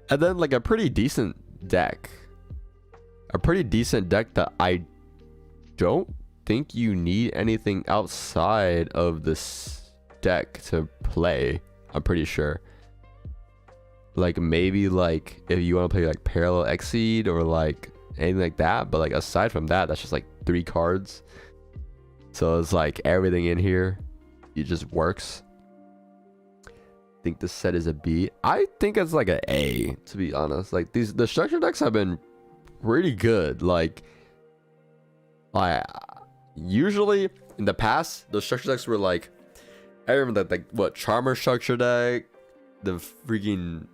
And then like a pretty decent deck. A pretty decent deck that I don't think you need anything outside of this deck to play. I'm pretty sure. Like maybe like if you want to play like Parallel Exceed or like anything like that, but like aside from that, that's just like 3 cards. So it's like everything in here, it just works. I think this set is a B. I think it's like an A, to be honest. Like the structure decks have been pretty good. Like usually in the past, the structure decks were like, I remember that like what Charmer structure deck, the freaking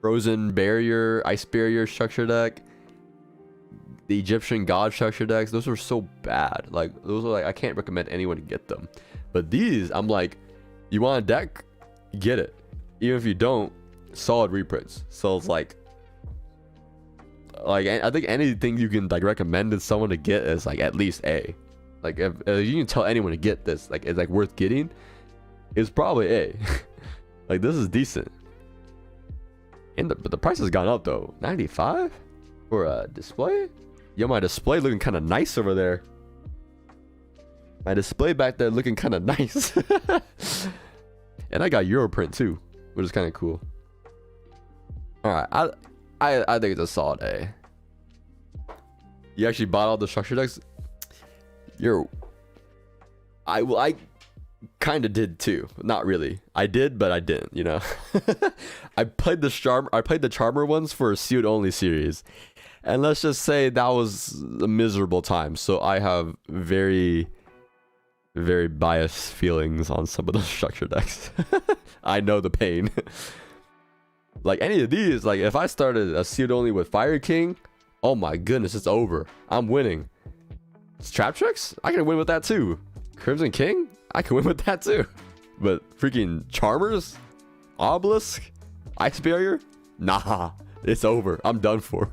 Frozen Barrier, Ice Barrier structure deck, the Egyptian God structure decks. Those were so bad. Like those are like, I can't recommend anyone to get them. But these, I'm like, you want a deck, get it. Even if you don't, solid reprints. So it's like I think anything you can like recommend to someone to get is like at least A. Like if you can tell anyone to get this, like it's like worth getting, it's probably A. Like this is decent. But the price has gone up though. 95 for a display. Yo, my display looking kind of nice over there. My display back there looking kind of nice. And I got Europrint too, which is kind of cool. All right, I think it's a solid A. You actually bought all the structure decks? I kind of did too. Not really. I did, but I didn't, you know. I played the Charmer ones for a sealed only series. And let's just say that was a miserable time. So I have very, very biased feelings on some of those structure decks. I know the pain. Like any of these, like if I started a sealed only with Fire King, oh my goodness, it's over. I'm winning. Trap Tricks? I can win with that too. Crimson King? I can win with that too. But freaking Charmers? Obelisk? Ice Barrier? Nah, it's over. I'm done for.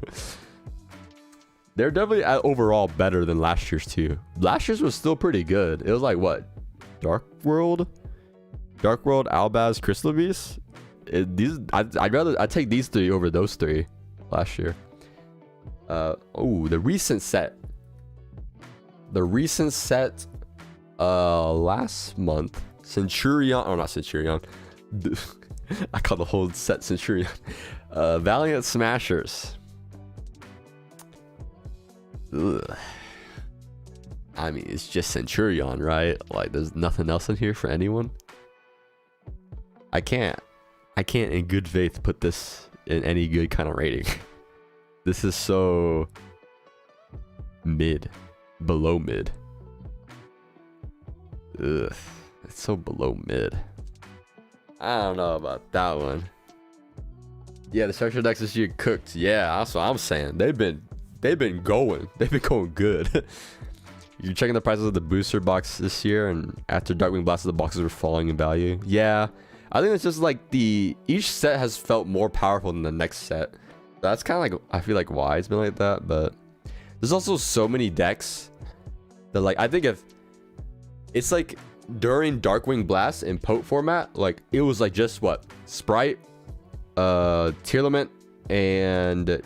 They're definitely overall better than last year's too. Last year's was still pretty good. It was like what? Dark World, Albaz, Crystal Beast? I'd take these 3 over those 3 last year. Oh, the recent set last month, Centurion, oh not Centurion, I call the whole set Centurion. Valiant Smashers. Ugh. I mean, it's just Centurion, right? Like there's nothing else in here for anyone. I can't in good faith put this in any good kind of rating. This is so mid, below mid. Ugh, it's so below mid. I don't know about that one. Yeah, the structure decks this year cooked. Yeah, that's what I'm saying. They've been going good. You're checking the prices of the booster box this year, and after Darkwing Blast, the boxes were falling in value. Yeah, I think it's just like each set has felt more powerful than the next set. That's kind of like, I feel like why it's been like that. But there's also so many decks that like, I think if it's like during Darkwing Blast in Pote format, like it was like just what, Sprite, Tearlament, and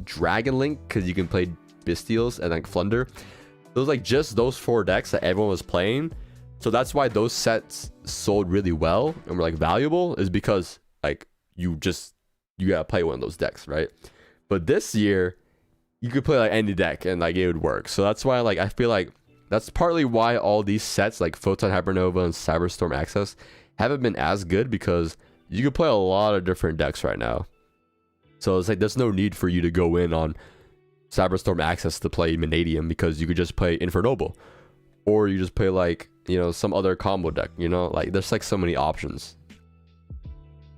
Dragon Link, because you can play Bestials and like Flunder. It was like just those 4 decks that everyone was playing. So that's why those sets sold really well and were like valuable, is because like you gotta play one of those decks, right? But this year you could play like any deck and like it would work. So that's why like I feel like that's partly why all these sets like Photon Hypernova and Cyberstorm Access haven't been as good, because you could play a lot of different decks right now. So it's like there's no need for you to go in on Cyberstorm Access to play Vanadium, because you could just play Infernoble, or you just play like, you know, some other combo deck, you know, like there's like so many options.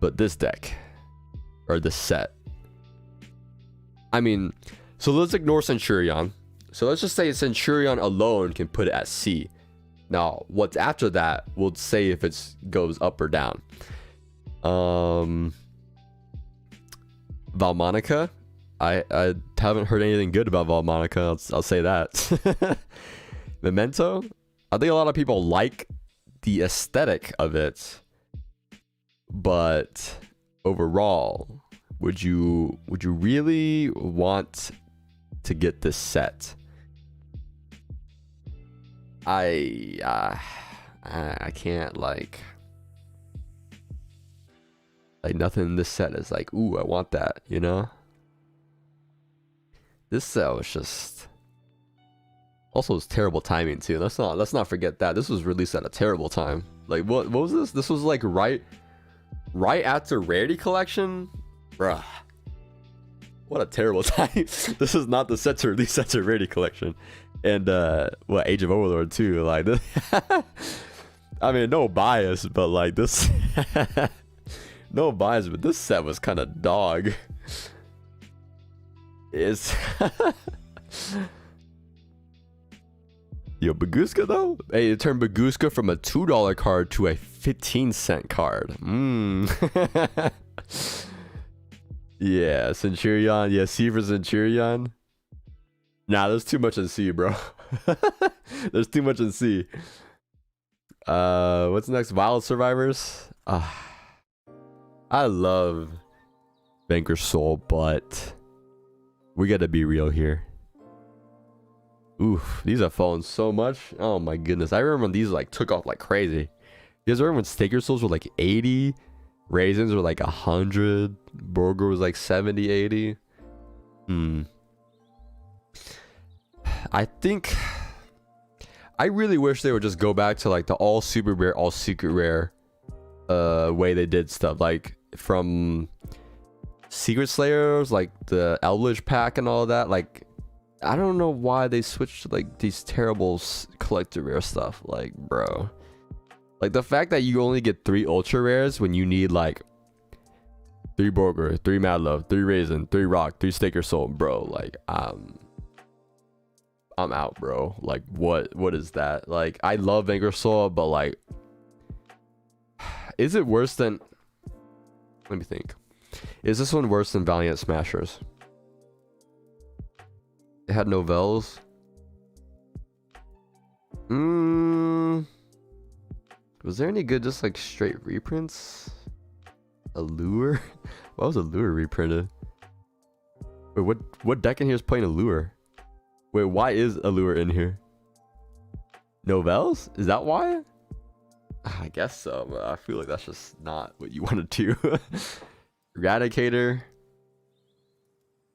But this deck, or this set, I mean, so let's ignore Centurion. So let's just say Centurion alone can put it at C. Now what's after that, we'll say if it goes up or down. Valmonica, I haven't heard anything good about Valmonica. I'll say that. Memento, I think a lot of people like the aesthetic of it, but overall, would you really want to get this set? I can't like nothing in this set is like, ooh, I want that, you know? This set was just also it's terrible timing too. Let's not forget that. This was released at a terrible time. Like what was this? This was like right after Rarity Collection? Bruh. What a terrible time. This is not the set to release after Rarity Collection. And what, Age of Overlord too. Like this I mean, no bias, but like this no bias, but this set was kind of dog. It's yo, Baguska though? Hey, it turned Baguska from a $2 card to a 15-cent card. Yeah, Centurion. Yeah, C for Centurion. Nah, there's too much in C, bro. There's too much in C. What's next? Wild Survivors. I love Vanquish Soul, but we gotta be real here. Oof, these have fallen so much. Oh my goodness. I remember when these like took off like crazy. You guys remember when Staker Souls were like 80? Raisins were like 100. Burger was like 70, 80. I think I really wish they would just go back to like the all super rare, all secret rare way they did stuff. Like from Secret Slayers, like the Elvish pack and all that. Like I don't know why they switched to like these terrible collector rare stuff. Like, bro, like the fact that you only get 3 ultra rares when you need like 3 Burger, 3 Mad Love, 3 Raisin, 3 Rock, 3 Staker Soul, bro. Like I'm out, bro. Like what is that? Like I love Vanquish Soul, but like is it worse than, let me think, is this one worse than Valiant Smashers? It had novels. Was there any good just like straight reprints? Allure? Why was Allure reprinted? Wait, what deck in here is playing Allure? Wait, why is Allure in here? Novels? Is that why? I guess so, but I feel like that's just not what you want to do. Eradicator.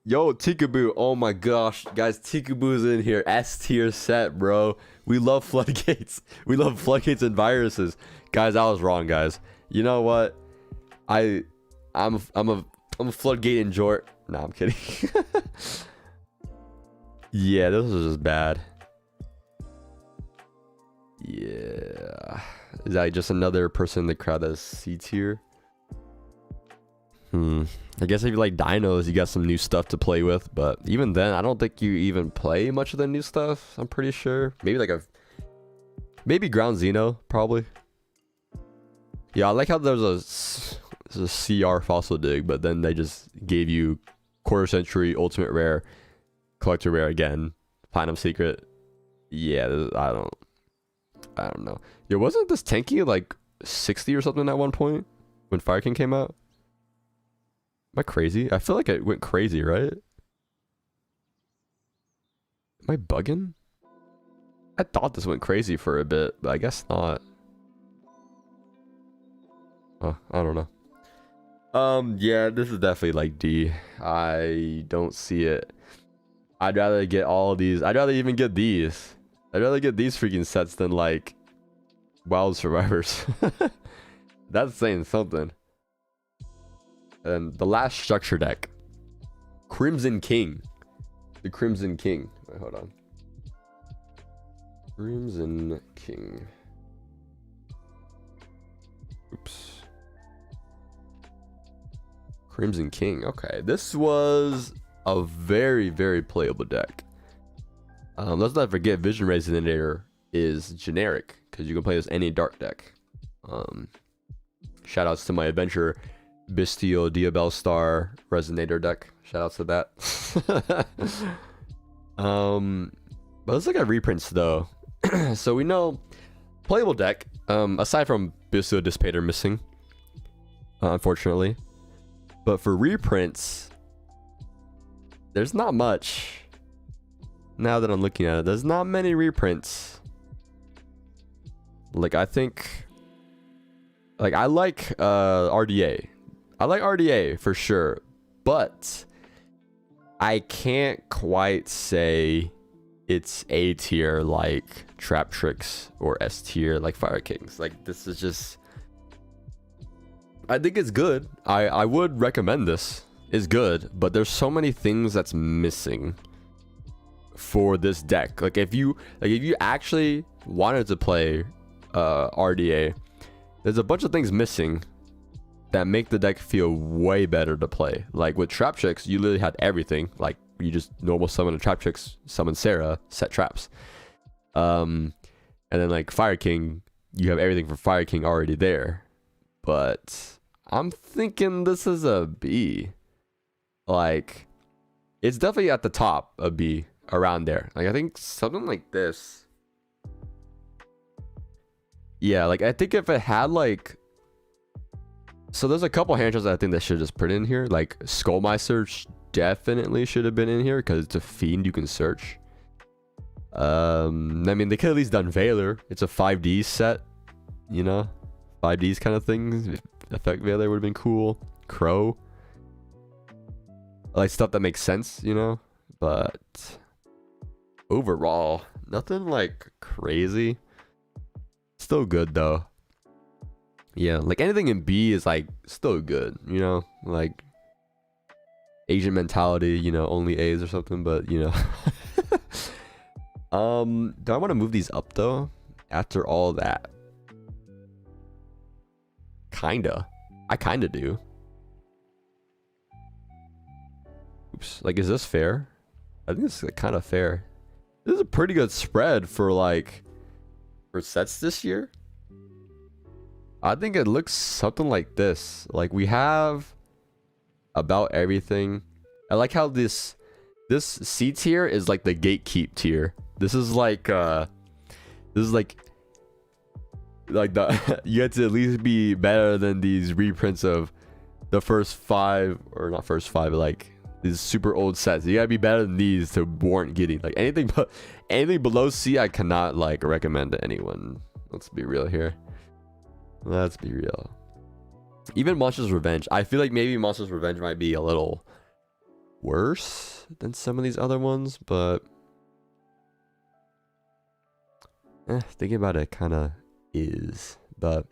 Yo, Tikaboo. Oh my gosh, guys, Tikaboo's in here. S tier set, bro. We love floodgates. We love floodgates and viruses. Guys, I was wrong, guys. You know what? I'm a floodgate enjoyer. Nah, I'm kidding. Yeah, this was just bad. Yeah. Is that just another person in the crowd that's C tier? I guess if you like dinos, you got some new stuff to play with, but even then, I don't think you even play much of the new stuff. I'm pretty sure. Maybe like maybe Ground Xeno, probably. Yeah, I like how there's a CR Fossil Dig, but then they just gave you Quarter Century, Ultimate Rare, Collector Rare again, Platinum Secret. Yeah, I don't know. Yo, wasn't this tanky like 60 or something at one point when Fire King came out? Am I crazy? I feel like it went crazy, right? Am I bugging? I thought this went crazy for a bit, but I guess not. Oh, I don't know. Yeah, this is definitely like D. I don't see it. I'd rather get all these. I'd rather even get these. I'd rather get these freaking sets than like Wild Survivors. That's saying something. And the last structure deck, Crimson King. The Crimson King. Wait, hold on. Crimson King. Oops. Crimson King. Okay, this was a very, very playable deck. Let's not forget Vision Resonator is generic because you can play this any dark deck. Shout outs to my adventure Bistio Diabell Star Resonator deck. Shout outs to that. But let's look at reprints though. So we know playable deck, aside from Bistio Dissipator missing, unfortunately. But for reprints, there's not much. Now that I'm looking at it, there's not many reprints. Like I think, like I like RDA. I like RDA for sure, but I can't quite say it's A tier like Trap Tricks or S tier like Fire Kings. Like this is just, I think it's good. I would recommend this. It's good, but there's so many things that's missing for this deck. Like if you actually wanted to play RDA, there's a bunch of things missing that make the deck feel way better to play. Like with Trap Tricks, you literally had everything. Like you just normal summon a Trap Tricks, summon Sarah, set traps. And then like Fire King, you have everything for Fire King already there. But I'm thinking this is a B. Like it's definitely at the top of B, around there. Like I think something like this. Yeah, like I think if it had like, so there's a couple hand shots that I think that should just put in here. Like Skullmeister definitely should have been in here because it's a fiend you can search. I mean they could at least done Veiler. It's a 5D set, you know, 5Ds kind of thing. Effect Veiler would have been cool. Crow, like stuff that makes sense, you know. But overall, nothing like crazy. Still good though. Yeah, like anything in B is like still good, you know, like Asian mentality, you know, only A's or something, but you know. Do I want to move these up though after all that? Kinda. I kinda do. Oops, like is this fair? I think it's kind of fair. This is a pretty good spread for like for sets this year. I think it looks something like this. Like we have about everything. I like how this C tier is like the gatekeep tier. This is like the you have to at least be better than these reprints of the first 5, or not first 5, but like these super old sets. You gotta be better than these to warrant getting like anything below C. I cannot like recommend to anyone. Let's be real here. Let's be real. Even Monster's Revenge. I feel like maybe Monster's Revenge might be a little worse than some of these other ones, but thinking about it kind of is. But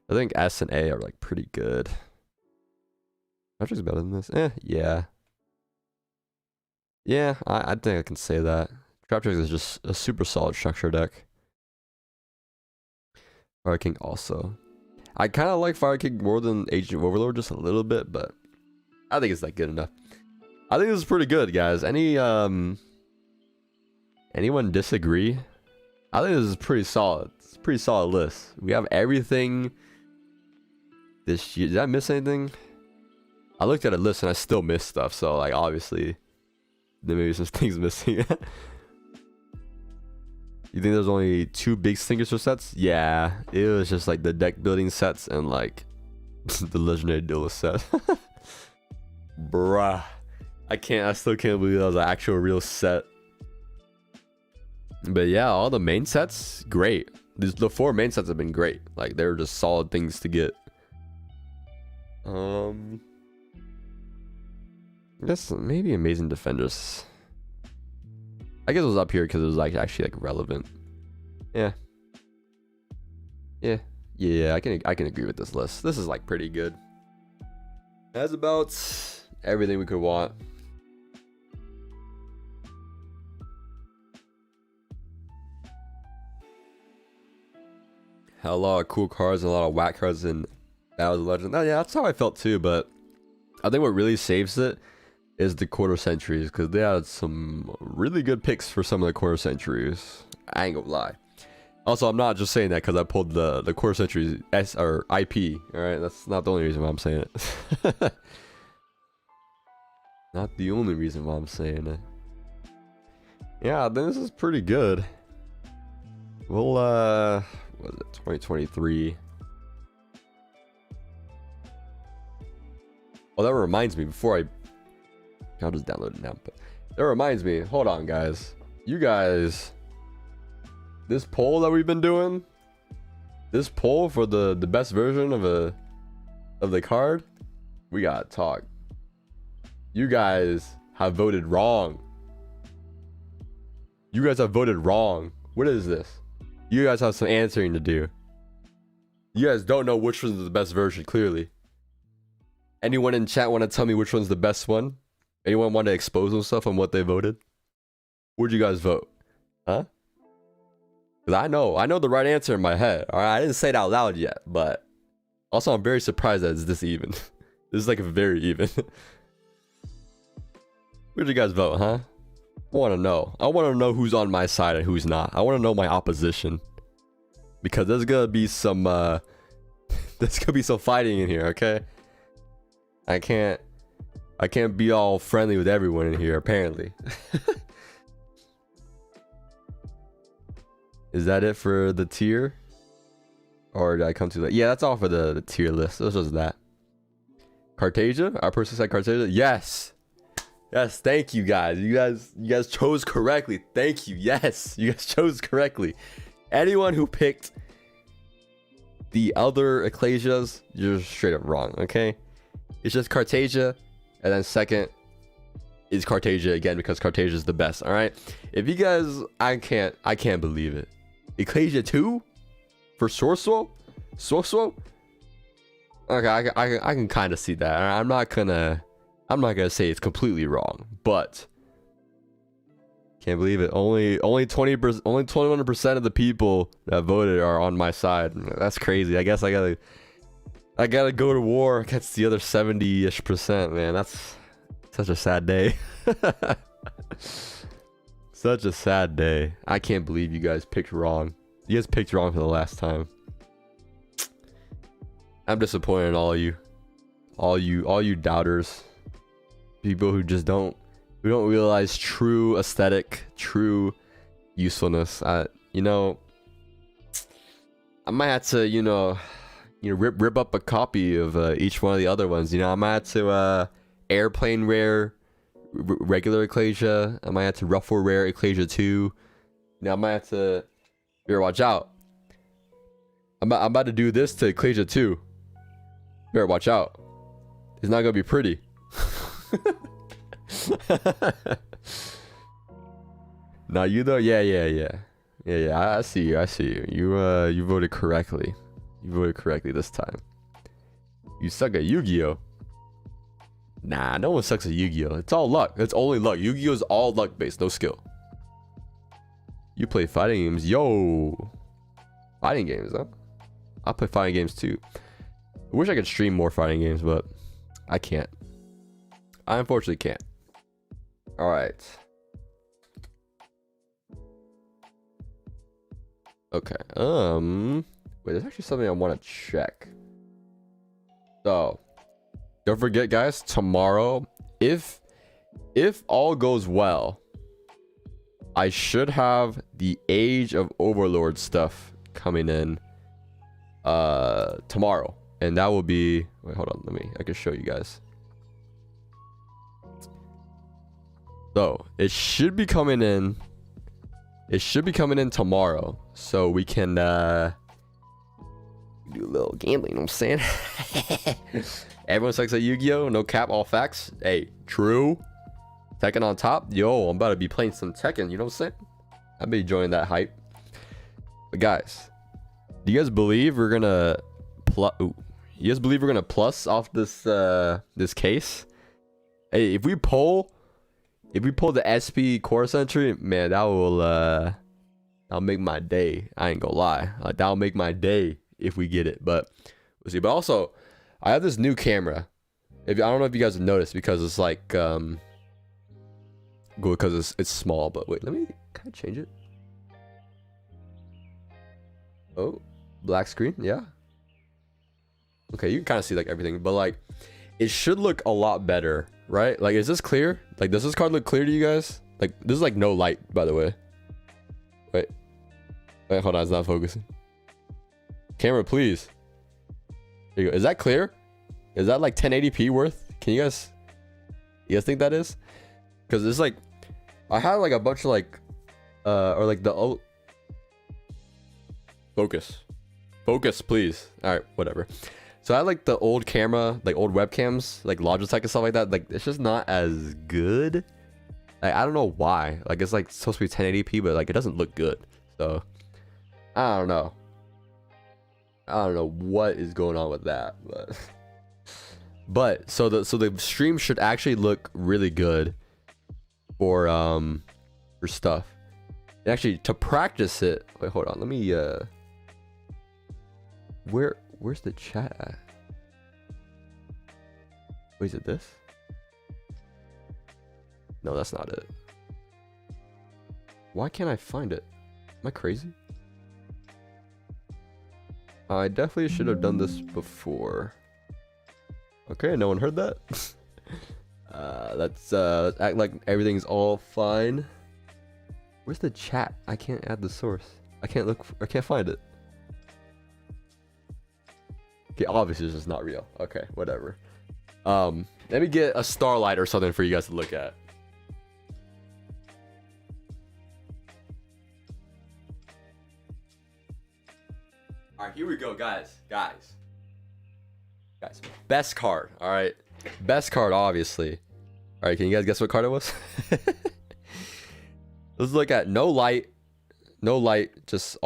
I think S and A are like pretty good. Patrick's better than this. Yeah. Yeah, I think I can say that. Trap Tricks is just a super solid structure deck. Fire King also. I kind of like Fire King more than Agent Overlord just a little bit, but I think it's like good enough. I think this is pretty good, guys. Anyone disagree? I think this is pretty solid. It's a pretty solid list. We have everything this year. Did I miss anything? I looked at a list and I still missed stuff, so like obviously there may be some things missing. You think there's only 2 big signature sets? Yeah, it was just like the deck building sets and like the legendary duelist set. Bruh, I still can't believe that was an actual real set. But yeah, all the main sets, great. The 4 main sets have been great. Like they're just solid things to get. I guess maybe Amazing Defenders. I guess it was up here because it was like actually like relevant. Yeah. I can agree with this list. This is like pretty good. That's about everything we could want. Had a lot of cool cards and a lot of whack cards in Battles of Legend. Oh, yeah, that's how I felt too, but I think what really saves it is the quarter centuries, because they had some really good picks for some of the quarter centuries. I ain't gonna lie. Also, I'm not just saying that because I pulled the quarter centuries S or IP. All right, that's not the only reason why I'm saying it. Not the only reason why I'm saying it. Yeah, then this is pretty good. We'll what was it, 2023? Oh, that reminds me. I'll just download it now. But that reminds me. Hold on, guys. You guys, this poll that we've been doing, This poll for the best version of the card, we gotta talk. You guys have voted wrong. You guys have voted wrong. What is this? You guys have some answering to do. You guys don't know which one's the best version, clearly. Anyone in chat want to tell me which one's the best one? Anyone want to expose themselves on what they voted? Where'd you guys vote? Huh? Because I know the right answer in my head. All right, I didn't say it out loud yet, but also I'm very surprised that it's this even. This is like very even. Where'd you guys vote, huh? I want to know. I want to know who's on my side and who's not. I want to know my opposition. Because there's gonna be some there's gonna be some fighting in here, okay? I can't be all friendly with everyone in here, apparently. Is that it for the tier? Or did I come too late? Yeah, that's all for the tier list. This was that. Cartasia? Our person said Cartasia? Yes. Yes, thank you guys. You guys chose correctly. Thank you. Yes, you guys chose correctly. Anyone who picked the other Ecclesias, you're straight up wrong, okay? It's just Cartasia, and then second is Cartasia again because Cartasia is the best, all right? If you guys, I can't believe it. Ecclesia 2 for Sorcerer? Okay, I can kind of see that. I'm not gonna say it's completely wrong, but can't believe it. Only 20%, only 21% of the people that voted are on my side. That's crazy. I guess I gotta go to war against the other 70-ish%, man. That's such a sad day. Such a sad day. I can't believe you guys picked wrong. You guys picked wrong for the last time. I'm disappointed in all you doubters. People who just don't realize true aesthetic, true usefulness. You know, I might have to, rip up a copy of each one of the other ones. You know, I might have to airplane rare regular Ecclesia. I might have to ruffle rare Ecclesia 2. Now I might have to better watch out. I'm about to do this to Ecclesia 2. Better watch out. It's not gonna be pretty. Now you though, yeah. I see you. You voted correctly. You voted correctly this time. You suck at Yu-Gi-Oh. Nah, no one sucks at Yu-Gi-Oh. It's all luck. It's only luck. Yu-Gi-Oh is all luck based, no skill. You play fighting games, yo. Fighting games, huh? I play fighting games too. I wish I could stream more fighting games, but I can't. I unfortunately can't. All right. Okay. Wait, there's actually something I want to check. So, don't forget, guys. Tomorrow, if all goes well, I should have the Age of Overlord stuff coming in tomorrow, and that will be. Wait, hold on. I can show you guys. So it should be coming in. It should be coming in tomorrow, so we can do a little gambling. You know what I'm saying? Everyone sucks at Yu-Gi-Oh. No cap, all facts. Hey, true. Tekken on top. Yo, I'm about to be playing some Tekken. You know what I'm saying? I'll be enjoying that hype. But guys, do you guys believe we're gonna you guys believe we're gonna plus off this this case? Hey, if we pull the SP Core Sentry, man, that'll make my day. I ain't gonna lie. That'll make my day if we get it. But we'll see. But also, I have this new camera. I don't know if you guys have noticed, because it's like because it's small. But wait, can I change it? Oh, black screen, yeah. Okay, you can kind of see like everything, but like it should look a lot better, right? Like, is this clear? Like, does this card look clear to you guys? Like, this is like no light, by the way. Wait, hold on, it's not focusing. Camera, please. There you go. Is that clear? Is that like 1080p worth? Can you guys think that is? Because it's like, I had like a bunch of like or like the focus. Focus, please. All right, whatever. So I like the old camera, like old webcams, like Logitech and stuff like that. Like it's just not as good. Like, I don't know why. Like it's like supposed to be 1080p, but like it doesn't look good. So I don't know. I don't know what is going on with that, but so the stream should actually look really good for stuff. And actually, to practice it. Wait, hold on. Let me where's the chat at? Wait, is it this? No, that's not it. Why can't I find it? Am I crazy? I definitely should have done this before. Okay, no one heard that. Let's act like everything's all fine. Where's the chat? I can't add the source. I can't find it. Okay, obviously it's just not real. Okay, whatever. Let me get a starlight or something for you guys to look at. All right, here we go, guys. Best card. All right, best card, obviously. All right, can you guys guess what card it was? Let's look at no light, just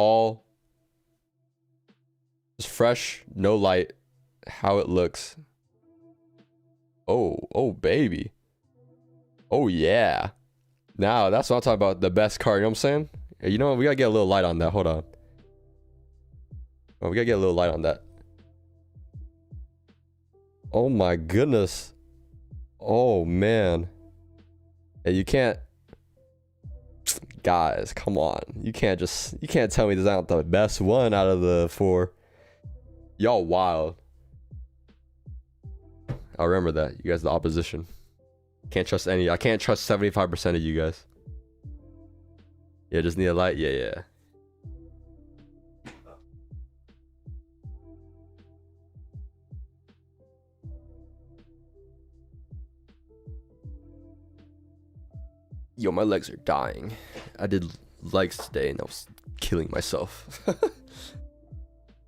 fresh, no light. How it looks. Oh, baby. Oh yeah. Now that's what I'm talking about. The best card. You know what I'm saying? You know what? We gotta get a little light on that. Hold on. Oh, we gotta get a little light on that. Oh my goodness. Oh man. Hey, you can't. Guys, come on. You can't tell me this isn't the best one out of the 4. Y'all wild. I remember that. You guys, the opposition. Can't trust any. I can't trust 75% of you guys. Yeah, just need a light. Yeah. Yo, my legs are dying. I did legs today and I was killing myself.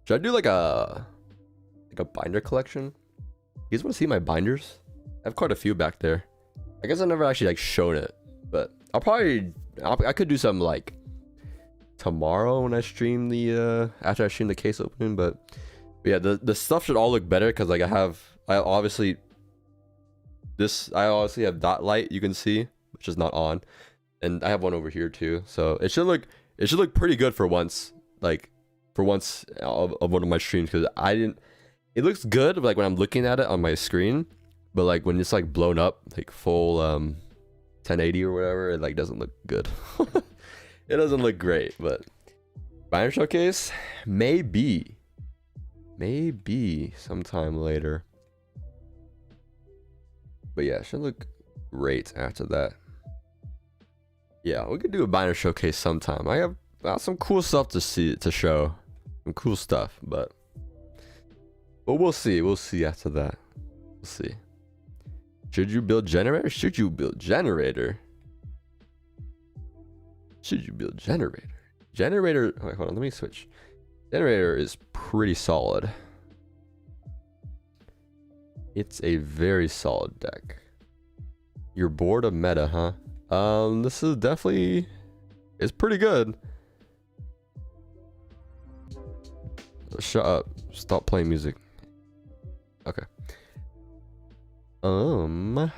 Should I do like a binder collection? You guys want to see my binders? I have quite a few back there. I guess I've never actually like shown it, but I could do something like tomorrow when I stream the after I stream the case opening. But yeah, the stuff should all look better because like I obviously have dot light, you can see, which is not on, and I have one over here too. So it should look pretty good for once, of one of my streams, because it looks good like when I'm looking at it on my screen, but like when it's like blown up like full 1080 or whatever, it like doesn't look good. It doesn't look great. But binder showcase, maybe sometime later. But yeah, it should look great after that. Yeah, we could do a binder showcase sometime. I have some cool stuff to show, some cool stuff, but we'll see after that. We'll see. Should you build generator? Should you build generator? Generator. Wait, hold on. Let me switch. Generator is pretty solid. It's a very solid deck. You're bored of meta, huh? This is definitely. It's pretty good. Shut up. Stop playing music. Okay. Do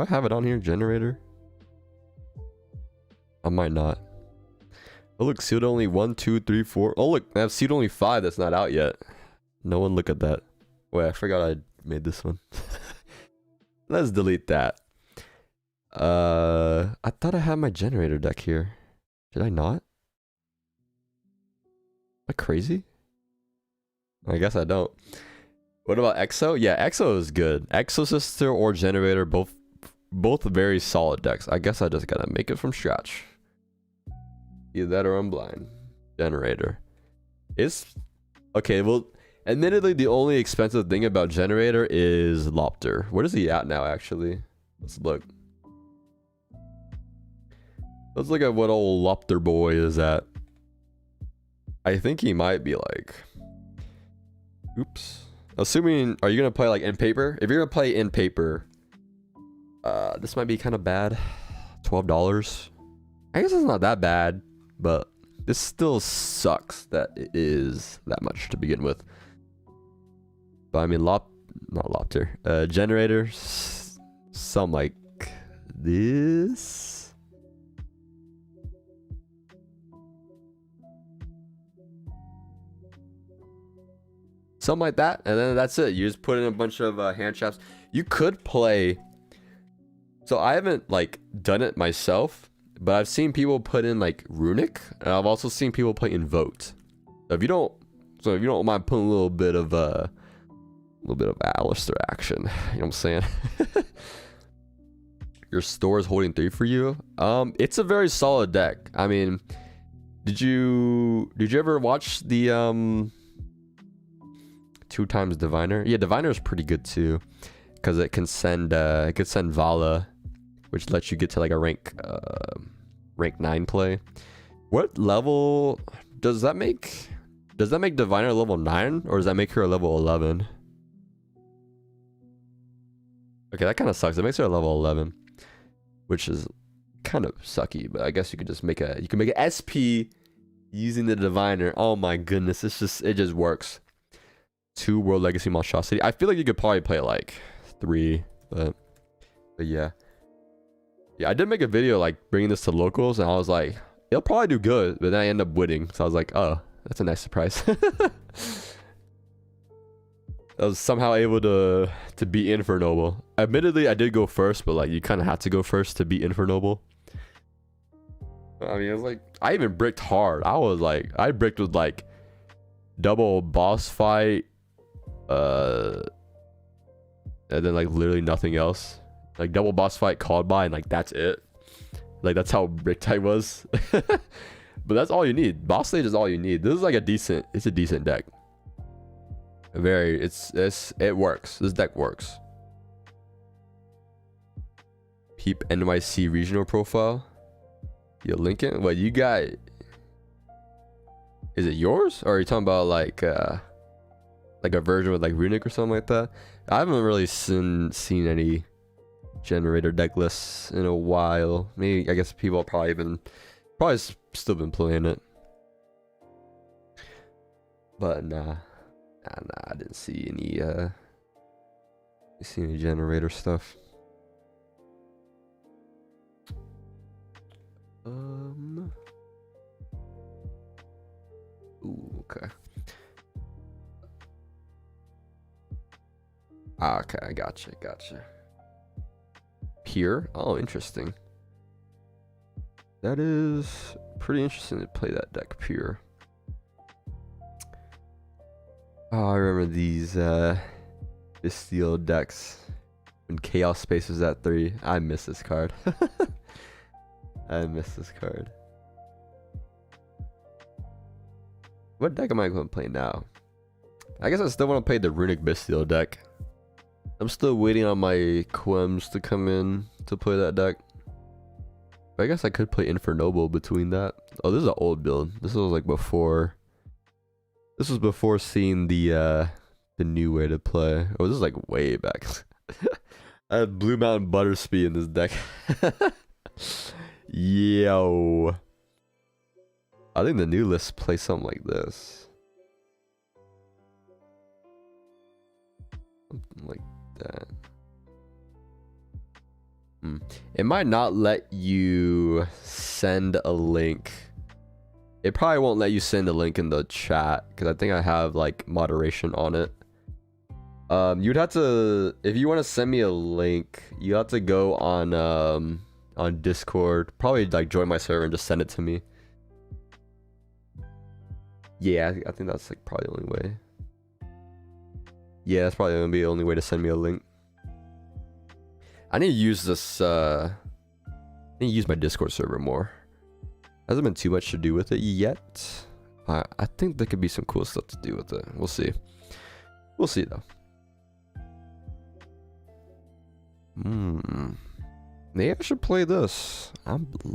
I have it on here? Generator? I might not. Oh look, sealed only 1, 2, 3, 4. Oh look, I have sealed only 5 that's not out yet. No one look at that. Wait, I forgot I made this one. Let's delete that. I thought I had my generator deck here. Did I not? Am I crazy? I guess I don't. What about Exo? Yeah, Exo is good. Exo Sister or Generator, both very solid decks. I guess I just gotta make it from scratch. Either that or I'm blind. Generator. It's okay. Well, admittedly, the only expensive thing about Generator is Lopter. Where is he at now? Actually, let's look. Let's look at what old Lopter boy is at. I think he might be like, oops. Assuming, are you gonna play like in paper? If you're gonna play in paper, this might be kind of bad. $12. I guess it's not that bad, but this still sucks that it is that much to begin with. But I mean, not Lopter. Generator, some like this. Something like that, and then that's it. You just put in a bunch of hand traps. You could play. So I haven't like done it myself, but I've seen people put in like Runic, and I've also seen people play Invoke. If you don't mind putting a little bit of Alistair action, you know what I'm saying? Your store is holding 3 for you. It's a very solid deck. I mean, did you ever watch the 2x Diviner? Yeah, Diviner is pretty good too, because it can send Vala, which lets you get to like a rank 9 play. What level does that make? Does that make Diviner level 9, or does that make her a level 11? Okay, that kind of sucks. It makes her a level 11, which is kind of sucky. But I guess you could just make an SP using the Diviner. Oh my goodness, it just works. 2 World Legacy Monstrosity. I feel like you could probably play like 3, but yeah. Yeah, I did make a video like bringing this to locals, and I was like, it'll probably do good, but then I end up winning. So I was like, oh, that's a nice surprise. I was somehow able to beat Infernoble. Admittedly, I did go first, but like you kind of had to go first to beat Infernoble. I mean, it was like, I even bricked hard. I bricked with like double boss fight, and then like literally nothing else. Like double boss fight called by, and like that's it. Like that's how bricked I was. But that's all you need. Boss stage is all you need. This is like a decent deck. It works. This deck works. Peep NYC regional profile. Yo, Lincoln, what you got? Is it yours, or are you talking about like a version with like Runic or something like that? I haven't really seen any generator deck lists in a while. Maybe, I guess people have probably still been playing it, but nah, I didn't see any generator stuff. Ooh, okay. Okay, I gotcha. Pure? Oh, interesting. That is pretty interesting to play that deck, Pure. Oh, I remember these Bestial decks when Chaos Space was at 3. I miss this card. I miss this card. What deck am I going to play now? I guess I still want to play the Runic Bestial deck. I'm still waiting on my Quems to come in to play that deck. But I guess I could play Infernoble between that. Oh, this is an old build. This was like before. This was before seeing the new way to play. Oh, this is like way back. I had Blue Mountain Butterspeed in this deck. Yo. I think the new list plays something like this. Something like that. It might not let you send a link. It probably won't let you send a link in the chat, because I think I have like moderation on it. You'd have to, if you want to send me a link, you have to go on Discord, probably like join my server and just send it to me. Yeah, I think that's like probably the only way. Yeah, that's probably gonna be the only way to send me a link. I need to use this. I need to use my Discord server more. Hasn't been too much to do with it yet. I think there could be some cool stuff to do with it. We'll see. We'll see though. Maybe I should play this.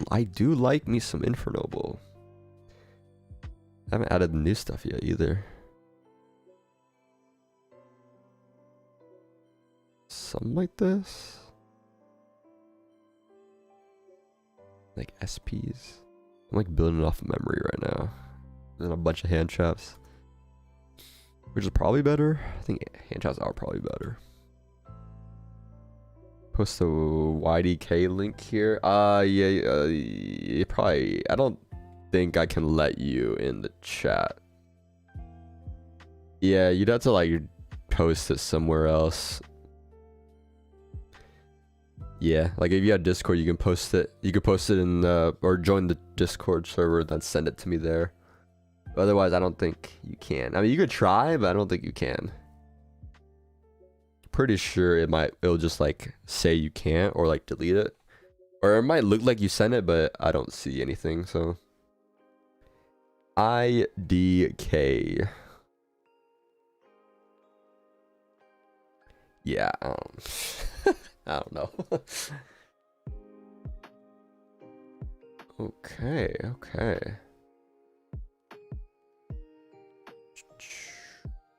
I do like me some Infernoble. I haven't added new stuff yet either. Something like this. Like SPs. I'm like building it off of memory right now. And a bunch of hand traps. Which is probably better. I think hand traps are probably better. Post the YDK link here. Yeah, probably. I don't think I can let you in the chat. Yeah, you'd have to like post it somewhere else. Yeah, like if you have Discord, you can post it. You could post it in or join the Discord server, then send it to me there. But otherwise, I don't think you can. I mean, you could try, but I don't think you can. Pretty sure it'll just like say you can't or like delete it, or it might look like you sent it, but I don't see anything. So IDK. Yeah, I don't know. Okay.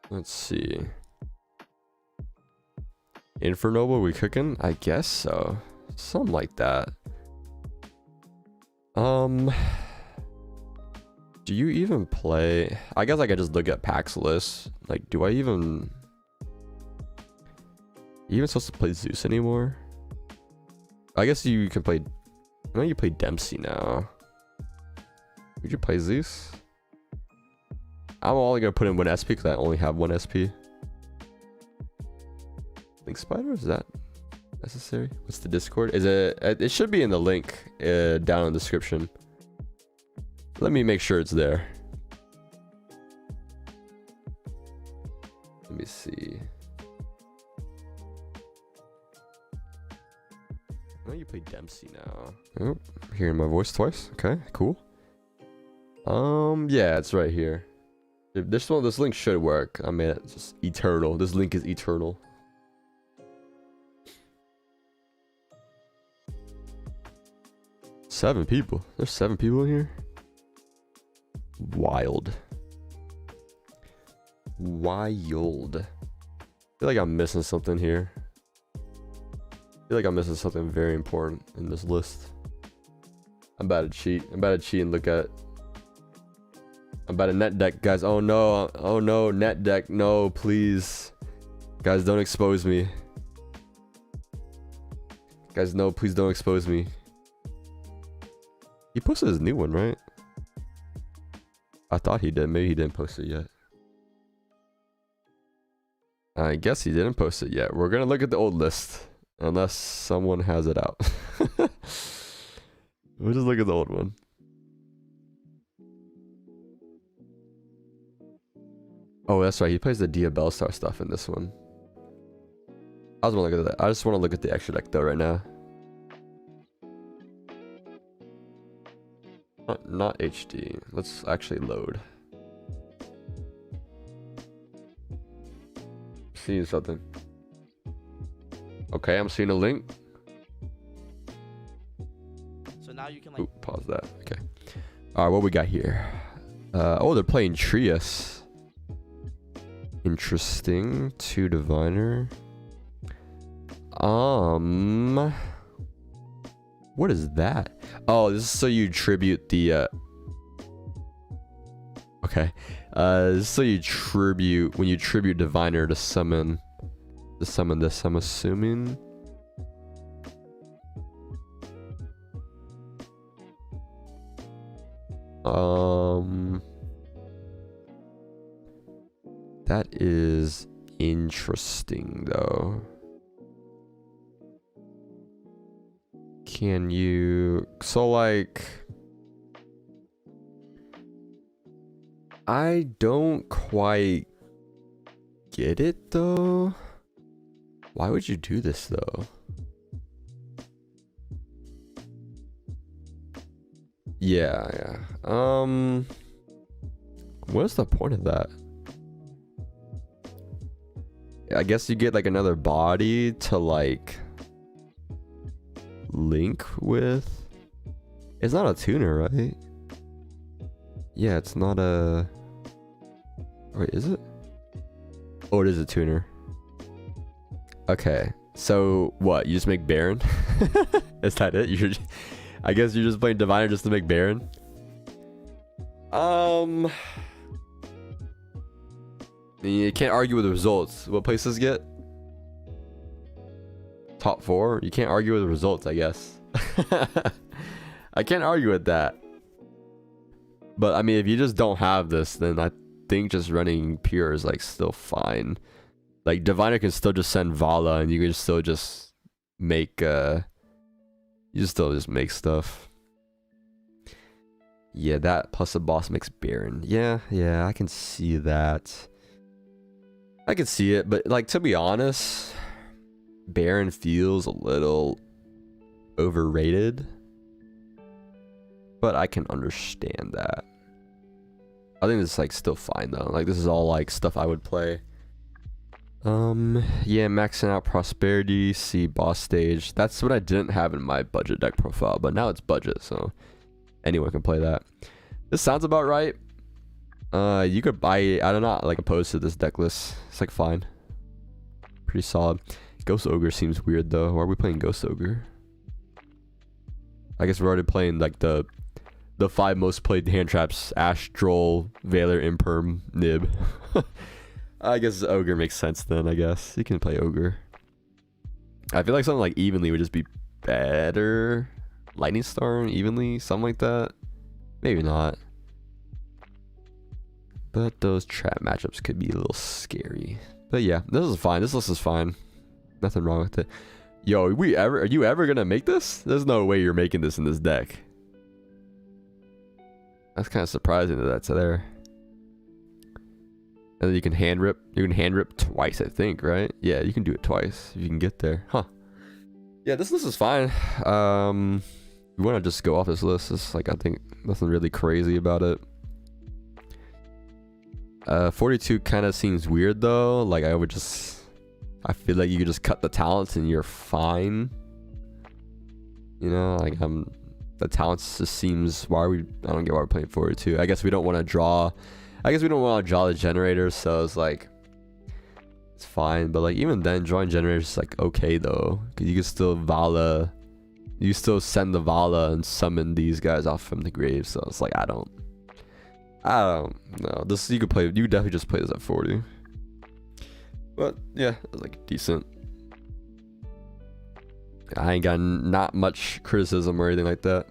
Let's see. Inferno, were we cooking? I guess so. Something like that. Do you even play? I guess I could just look at packs list. Like, do I even supposed to play Zeus anymore? I guess you can play. I know you play Dempsey now. Would you play Zeus? I'm only gonna put in one SP because I only have one SP. Link spider, is that necessary? What's the Discord? Is it should be in the link down in the description. Let me make sure it's there. Let me see. I know you play Dempsey now. Oh, hearing my voice twice. Okay, cool. Yeah, it's right here. This link should work. I mean, it's just eternal. This link is eternal. Seven people. There's 7 people in here. Wild. I feel like I'm missing something here. I feel like I'm missing something very important in this list. I'm about to cheat. I'm about to net deck, guys. Oh no, net deck. No, please. Guys, don't expose me. Guys, no, please don't expose me. He posted his new one, right? I thought he did. Maybe he didn't post it yet. I guess he didn't post it yet. We're gonna look at the old list. Unless someone has it out. We'll just look at the old one. Oh, that's right. He plays the Dia Bellstar stuff in this one. I just want to look at that. I just want to look at the extra deck though right now. Not HD. Let's actually load. Seeing something. Okay, I'm seeing a link.
So now you can like.
Ooh, pause that. Okay. All right, what we got here? Oh, they're playing Trias. Interesting. 2 Diviner. What is that? Oh, this is so you tribute the okay. This is so you tribute when you tribute Diviner to summon this, I'm assuming. That is interesting though. Can you, so like, I don't quite get it though. Why would you do this though? Yeah. What's the point of that? I guess you get like another body to like link with. It's not a tuner, right? Yeah, it's not a... Wait, is it? Oh, it is a tuner. Okay, so what? You just make Baron? Is that it? I guess you're just playing Diviner just to make Baron? You can't argue with the results. What places get? Top 4? You can't argue with the results, I guess. I can't argue with that. But I mean, if you just don't have this, then I think just running pure is like still fine. Like Diviner can still just send Vala, and you can still just make you still just make stuff. Yeah, that plus the boss makes Baron. Yeah, I can see that. I can see it, but like to be honest, Baron feels a little overrated. But I can understand that. I think this is like still fine though. Like this is all like stuff I would play. Yeah, maxing out prosperity, see boss stage. That's what I didn't have in my budget deck profile, but now it's budget, so anyone can play that. This sounds about right. You could buy, I don't know, like opposed to this deck list. It's like fine. Pretty solid. Ghost Ogre seems weird though. Why are we playing Ghost Ogre? I guess we're already playing like the 5 most played hand traps: Astral, Valor, Imperm, Nib. I guess Ogre makes sense then, I guess. You can play Ogre. I feel like something like Evenly would just be better. Lightning Storm, Evenly, something like that. Maybe not. But those trap matchups could be a little scary. But yeah, this is fine. This list is fine. Nothing wrong with it. Yo, are you ever gonna make this? There's no way you're making this in this deck. That's kind of surprising that that's there. And then you can hand rip. You can hand rip twice, I think, right? Yeah, you can do it twice if you can get there. Huh. Yeah, this list is fine. You want to just go off this list. It's like, I think nothing really crazy about it. 42 kind of seems weird though. Like I feel like you could just cut the talents and you're fine. You know, like the talents just seems, I don't get why we're playing 42. I guess we don't want to draw the generators, so it's like it's fine. But like even then, drawing generators is like okay though, because you can still Vala, you still send the Vala and summon these guys off from the grave. So it's like I don't know. This you could definitely just play this at 40. But yeah, it's like decent. I ain't got not much criticism or anything like that.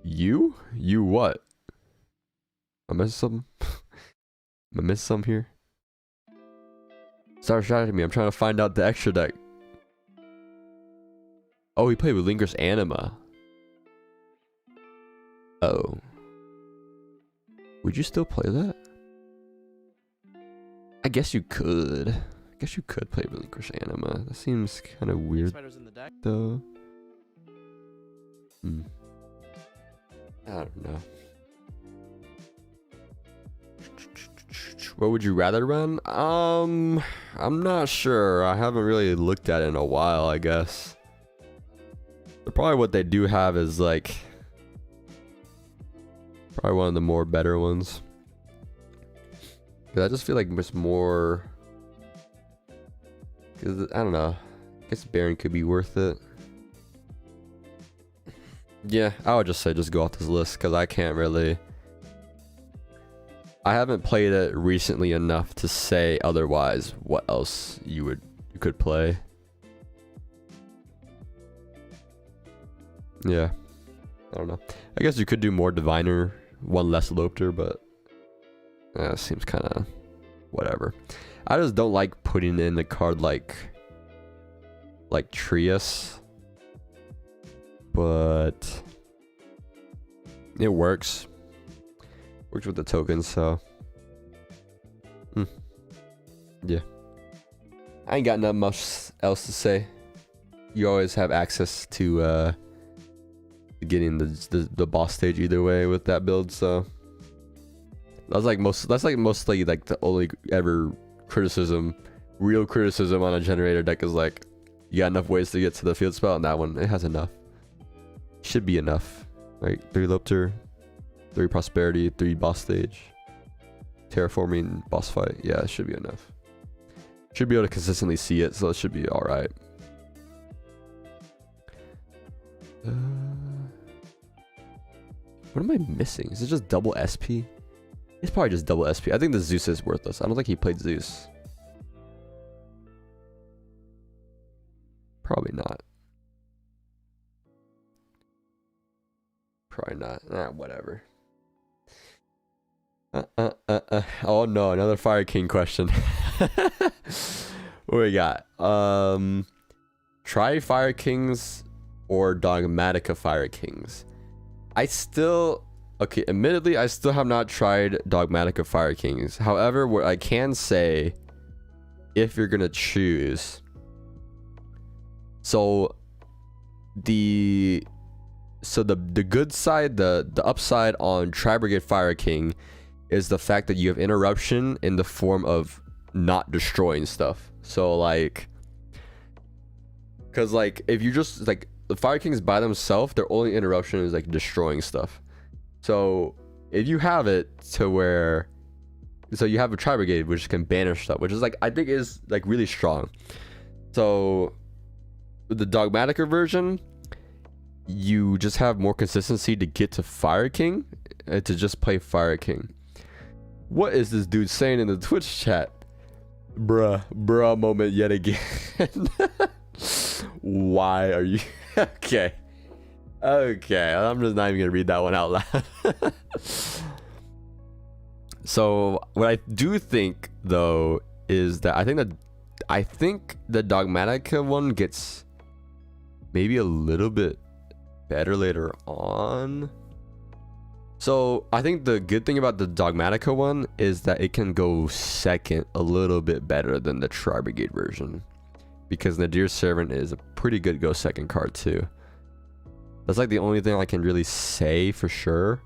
You what? I missed some. I missed some here. Start shouting at me. I'm trying to find out the extra deck. Oh, he played with Linker's Anima. Oh. Would you still play that? I guess you could. I guess you could play Relinquish Anima. That seems kind of weird,
In the deck.
though. I don't know. What would you rather run? I'm not sure. I haven't really looked at it in a while, I guess. But probably what they do have is like probably one of the more better ones. Cause I just feel like there's more. Cause I don't know. I guess Baron could be worth it. Yeah, I would just say just go off this list because I can't really. I haven't played it recently enough to say otherwise what else you could play. Yeah. I don't know. I guess you could do more Diviner, one less Lopter, but it seems kind of whatever. I just don't like putting in a card like Trias, but it works. Works with the tokens, so yeah. I ain't got nothing much else to say. You always have access to getting the boss stage either way with that build, so that's mostly like the only ever real criticism on a generator deck is like you got enough ways to get to the field spell, and that one it has enough. Should be enough, right? 3 Lopter, 3 prosperity, 3 boss stage. Terraforming boss fight. Yeah, it should be enough. Should be able to consistently see it, so it should be alright. What am I missing? Is it just double SP? It's probably just double SP. I think the Zeus is worthless. I don't think he played Zeus. Probably not. Probably not. Whatever. Oh no, another Fire King question. What we got? Try Fire Kings or Dogmatica Fire Kings. Admittedly, I still have not tried Dogmatica Fire Kings. However, what I can say, if you're gonna choose, so the good side, the upside on Tri-Brigade Fire King is the fact that you have interruption in the form of not destroying stuff. So like, because like if you just like the Fire Kings by themselves, their only interruption is like destroying stuff. So if you have it to where, so you have a Tri-Brigade which can banish stuff, which is like, I think is like really strong. So with the Dogmatica version, you just have more consistency to get to Fire King and to just play Fire King. What is this dude saying in the Twitch chat? Bruh moment yet again. Why are you okay? I'm just not even gonna read that one out loud. So what I do think though is that I think the Dogmatica one gets maybe a little bit better later on. So I think the good thing about the Dogmatica one is that it can go second a little bit better than the Tri-Brigade version, because Nadir Servant is a pretty good go second card too. That's like the only thing I can really say for sure,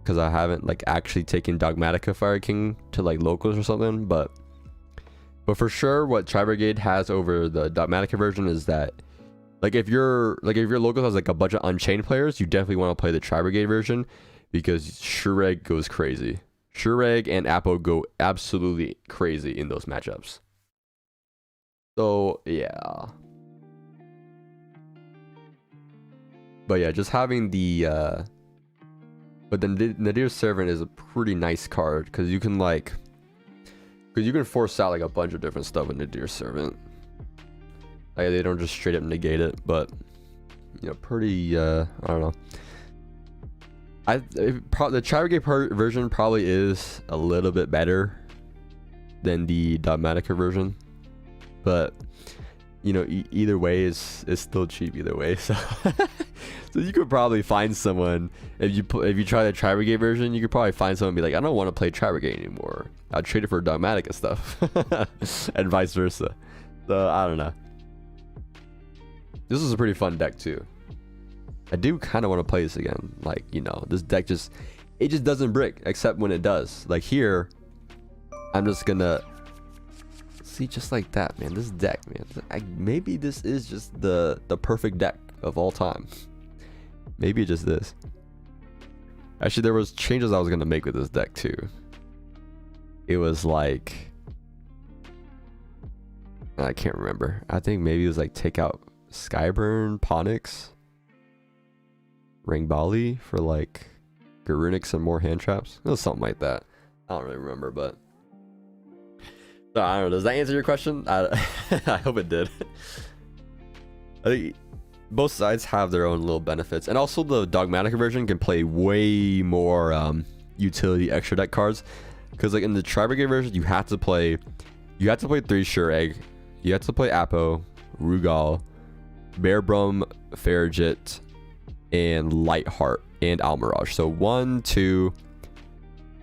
because I haven't like actually taken Dogmatica Fire King to like locals or something, but for sure what Tri-Brigade has over the Dogmatica version is that like if your locals has like a bunch of Unchained players, you definitely want to play the Tri-Brigade version, because Shureg goes crazy. Shureg and Apo go absolutely crazy in those matchups. So yeah. But yeah, just having the but then Nadir Servant is a pretty nice card, because you can force out like a bunch of different stuff with Nadir Servant. Like they don't just straight up negate it, but you know, pretty I don't know. The Tri-Brigade version probably is a little bit better than the Dogmatica version, but you know, either way is still cheap either way. So so you could probably find someone, if you try the Tri-Brigade version, you could probably find someone and be like, I don't want to play Tri-Brigade anymore, I'll trade it for Dogmatica stuff. And vice versa. So I don't know. This was a pretty fun deck too. I do kind of want to play this again. Like, you know, this deck just doesn't brick, except when it does. Like here, I'm just gonna see, just like that, man. This deck, man. Maybe this is just the perfect deck of all time. Maybe it just is. Actually, there was changes I was gonna make with this deck too. It was like, I can't remember. I think maybe it was like take out Skyburn, Ponix, Rangbali for like Garunix and more hand traps. It was something like that. I don't really remember, but so, I don't know. Does that answer your question? I hope it did. I think both sides have their own little benefits, and also the Dogmatica version can play way more utility extra deck cards, because like in the Tri-Brigade version, you have to play 3 Shureg, you have to play Apo, Rugal, Bearbrum, Farigit, and Lightheart, and Almirage. So 1, 2,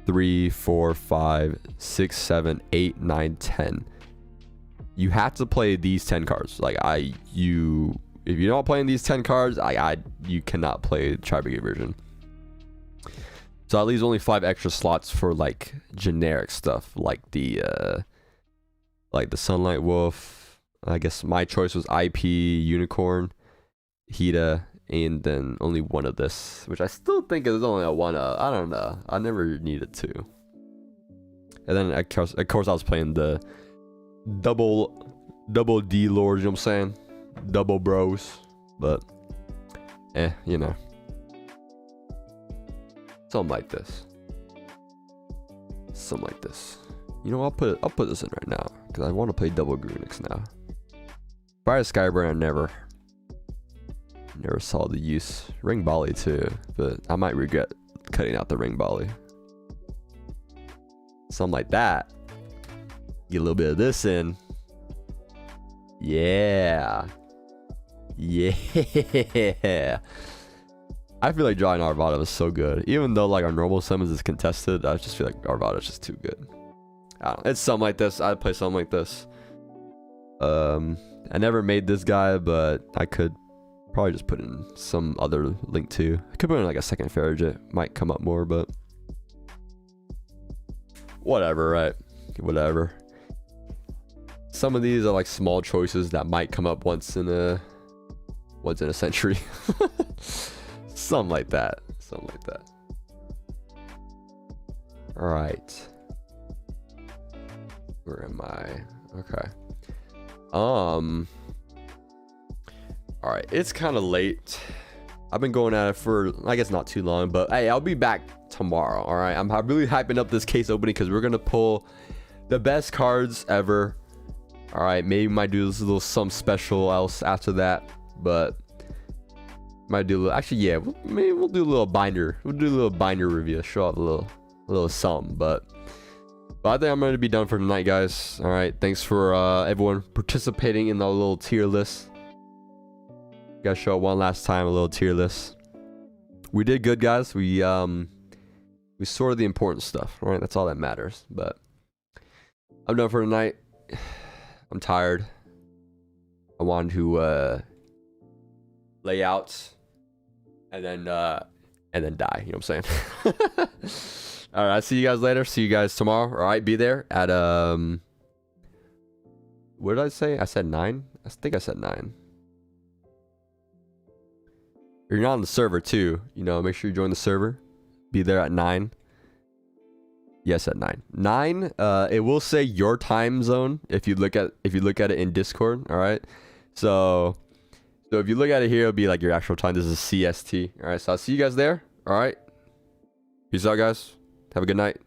3, 4, 5, 6, 7, 8, 9, 10. You have to play these 10 cards. Like if you're not playing these 10 cards, you cannot play the Tri-Brigade version. So that leaves only 5 extra slots for like generic stuff, like the Sunlight Wolf. I guess my choice was IP, Unicorn, Hida, and then only one of this, which I still think is only a one of. I don't know. I never needed two. And then of course I was playing the double D lords. You know what I'm saying? Double bros, but you know, something like this. Something like this. You know, I'll put this in right now because I want to play double Grunix now. Fire Skyburn, I never saw the use. Ring Volley too, but I might regret cutting out the Ring Volley. Something like that. Get a little bit of this in. Yeah. Yeah. I feel like drawing Arvada was so good. Even though like our normal summons is contested, I just feel like Arvada is just too good. I don't know. It's something like this. I'd play something like this. I never made this guy, but I could probably just put in some other link too. I could put in like a second Farragut. Might come up more, but whatever, right? Whatever. Some of these are like small choices that might come up once in a century. Something like that. Something like that. All right. Where am I? Okay. All right. It's kind of late. I've been going at it for, I guess, not too long, but hey, I'll be back tomorrow. All right. I'm really hyping up this case opening because we're gonna pull the best cards ever. All right. Maybe might do this little some special else after that, but might do a little, actually, yeah, maybe we'll do a little binder. We'll do a little binder review, show off a little something, but I think I'm going to be done for tonight, guys. All right, thanks for everyone participating in the little tier list. Gotta show it one last time, a little tier list. We did good, guys. We sorted the important stuff, all right? That's all that matters. But I'm done for tonight. I'm tired. I wanted to lay out and then die. You know what I'm saying? All right, I'll see you guys later. See you guys tomorrow. All right, be there at what did I say? I said 9. I think I said 9. You're not on the server too. You know, make sure you join the server. Be there at 9. Yes, at 9. 9. It will say your time zone if you look at it in Discord. All right. So if you look at it here, it'll be like your actual time. This is CST. All right. So I'll see you guys there. All right. Peace out, guys. Have a good night.